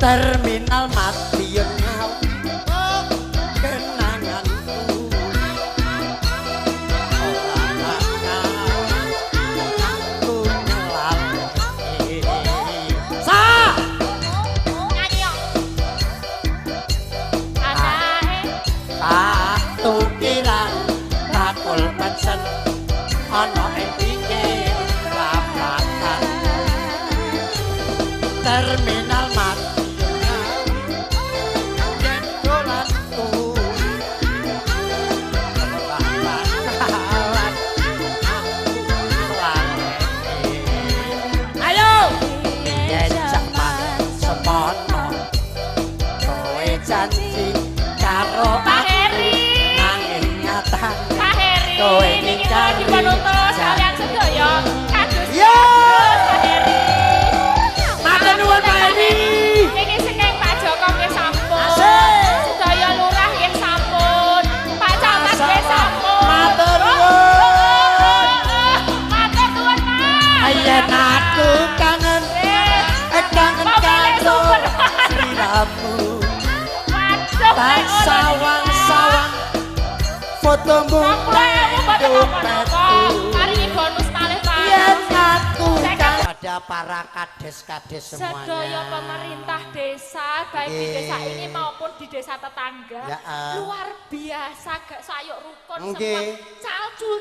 Speaker 1: Terminal Madiun Ngau kenanganku ora bakal aku ngelali. Sa
Speaker 2: Nyanyi yo. Anake
Speaker 1: tak tukiran bakul pecen ana ing pinggir perapatan terminal Madiun yen dolanku ora bakalan aku laleni. Ayo yen jaman semono kowe janji karo
Speaker 2: Pak Heri.
Speaker 1: nanging nyatane
Speaker 2: Pak Heri.
Speaker 1: Kowe
Speaker 2: Niki
Speaker 1: iki
Speaker 2: kula dipun utus kalian sedaya. Kados
Speaker 1: Yo.
Speaker 2: Pak Heri.
Speaker 1: Matur nuwun Pak Edi.
Speaker 2: Niki saking Pak Joko nggih sampun.
Speaker 1: Asik.
Speaker 2: Sedaya lurah nggih sampun. Pak Camat nggih sampun.
Speaker 1: Matur nuwun.
Speaker 2: Matur nuwun Pak.
Speaker 1: Ayen aku kangen kangen karo sliramu.
Speaker 2: Waduh.
Speaker 1: Tak sawang-sawang fotomu dompetku.
Speaker 2: Paringi bonus malih Pak.
Speaker 1: Yen aku kangen pada para kades-kades
Speaker 2: Sedaya
Speaker 1: semuanya.
Speaker 2: pemerintah desa, baik di
Speaker 1: Nggih.
Speaker 2: desa ini maupun di desa tetangga,
Speaker 1: Ya,
Speaker 2: luar biasa, gak sayuk rukun
Speaker 1: Nggih.
Speaker 2: semua, calcul,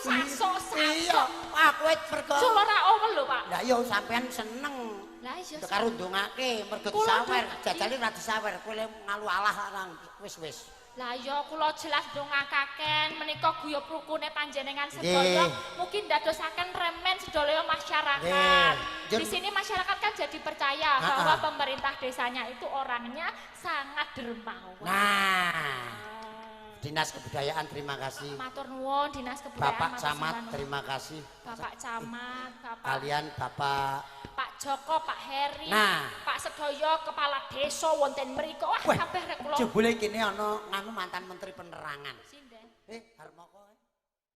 Speaker 2: saso,
Speaker 1: Iya, aku wis perkara.
Speaker 2: Sulora owel lho Pak.
Speaker 1: Lah yo sampean seneng.
Speaker 2: Lah iya.
Speaker 1: Karo ndongake mergo
Speaker 2: Kula
Speaker 1: disawer, jajale ora disawer, kowe ngalu alah larang wis.
Speaker 2: Lah iya kula jelas ndongakaken menika guyub rukune panjenengan sedaya
Speaker 1: Nggih.
Speaker 2: mungkin dadosaken remen sedaya masyarakat.
Speaker 1: Nggih.
Speaker 2: Di sini masyarakat kan jadi percaya
Speaker 1: Ha-ha.
Speaker 2: bahwa pemerintah desanya itu orangnya sangat dermawan.
Speaker 1: Nah, Dinas Kebudayaan terima kasih.
Speaker 2: Matur nuwun Dinas Kebudayaan.
Speaker 1: Bapak
Speaker 2: matur
Speaker 1: Camat
Speaker 2: nuwun.
Speaker 1: terima kasih.
Speaker 2: Bapak Camat, Bapak
Speaker 1: Kalian Bapak
Speaker 2: Pak Joko, Pak Heri,
Speaker 1: Nah.
Speaker 2: Pak Sedoyo, Kepala Desa wonten mriko. Wah,
Speaker 1: Weh,
Speaker 2: kabeh rek kula.
Speaker 1: jebule kene ana nganu mantan Menteri Penerangan.
Speaker 2: Sinden.
Speaker 1: Harmoko.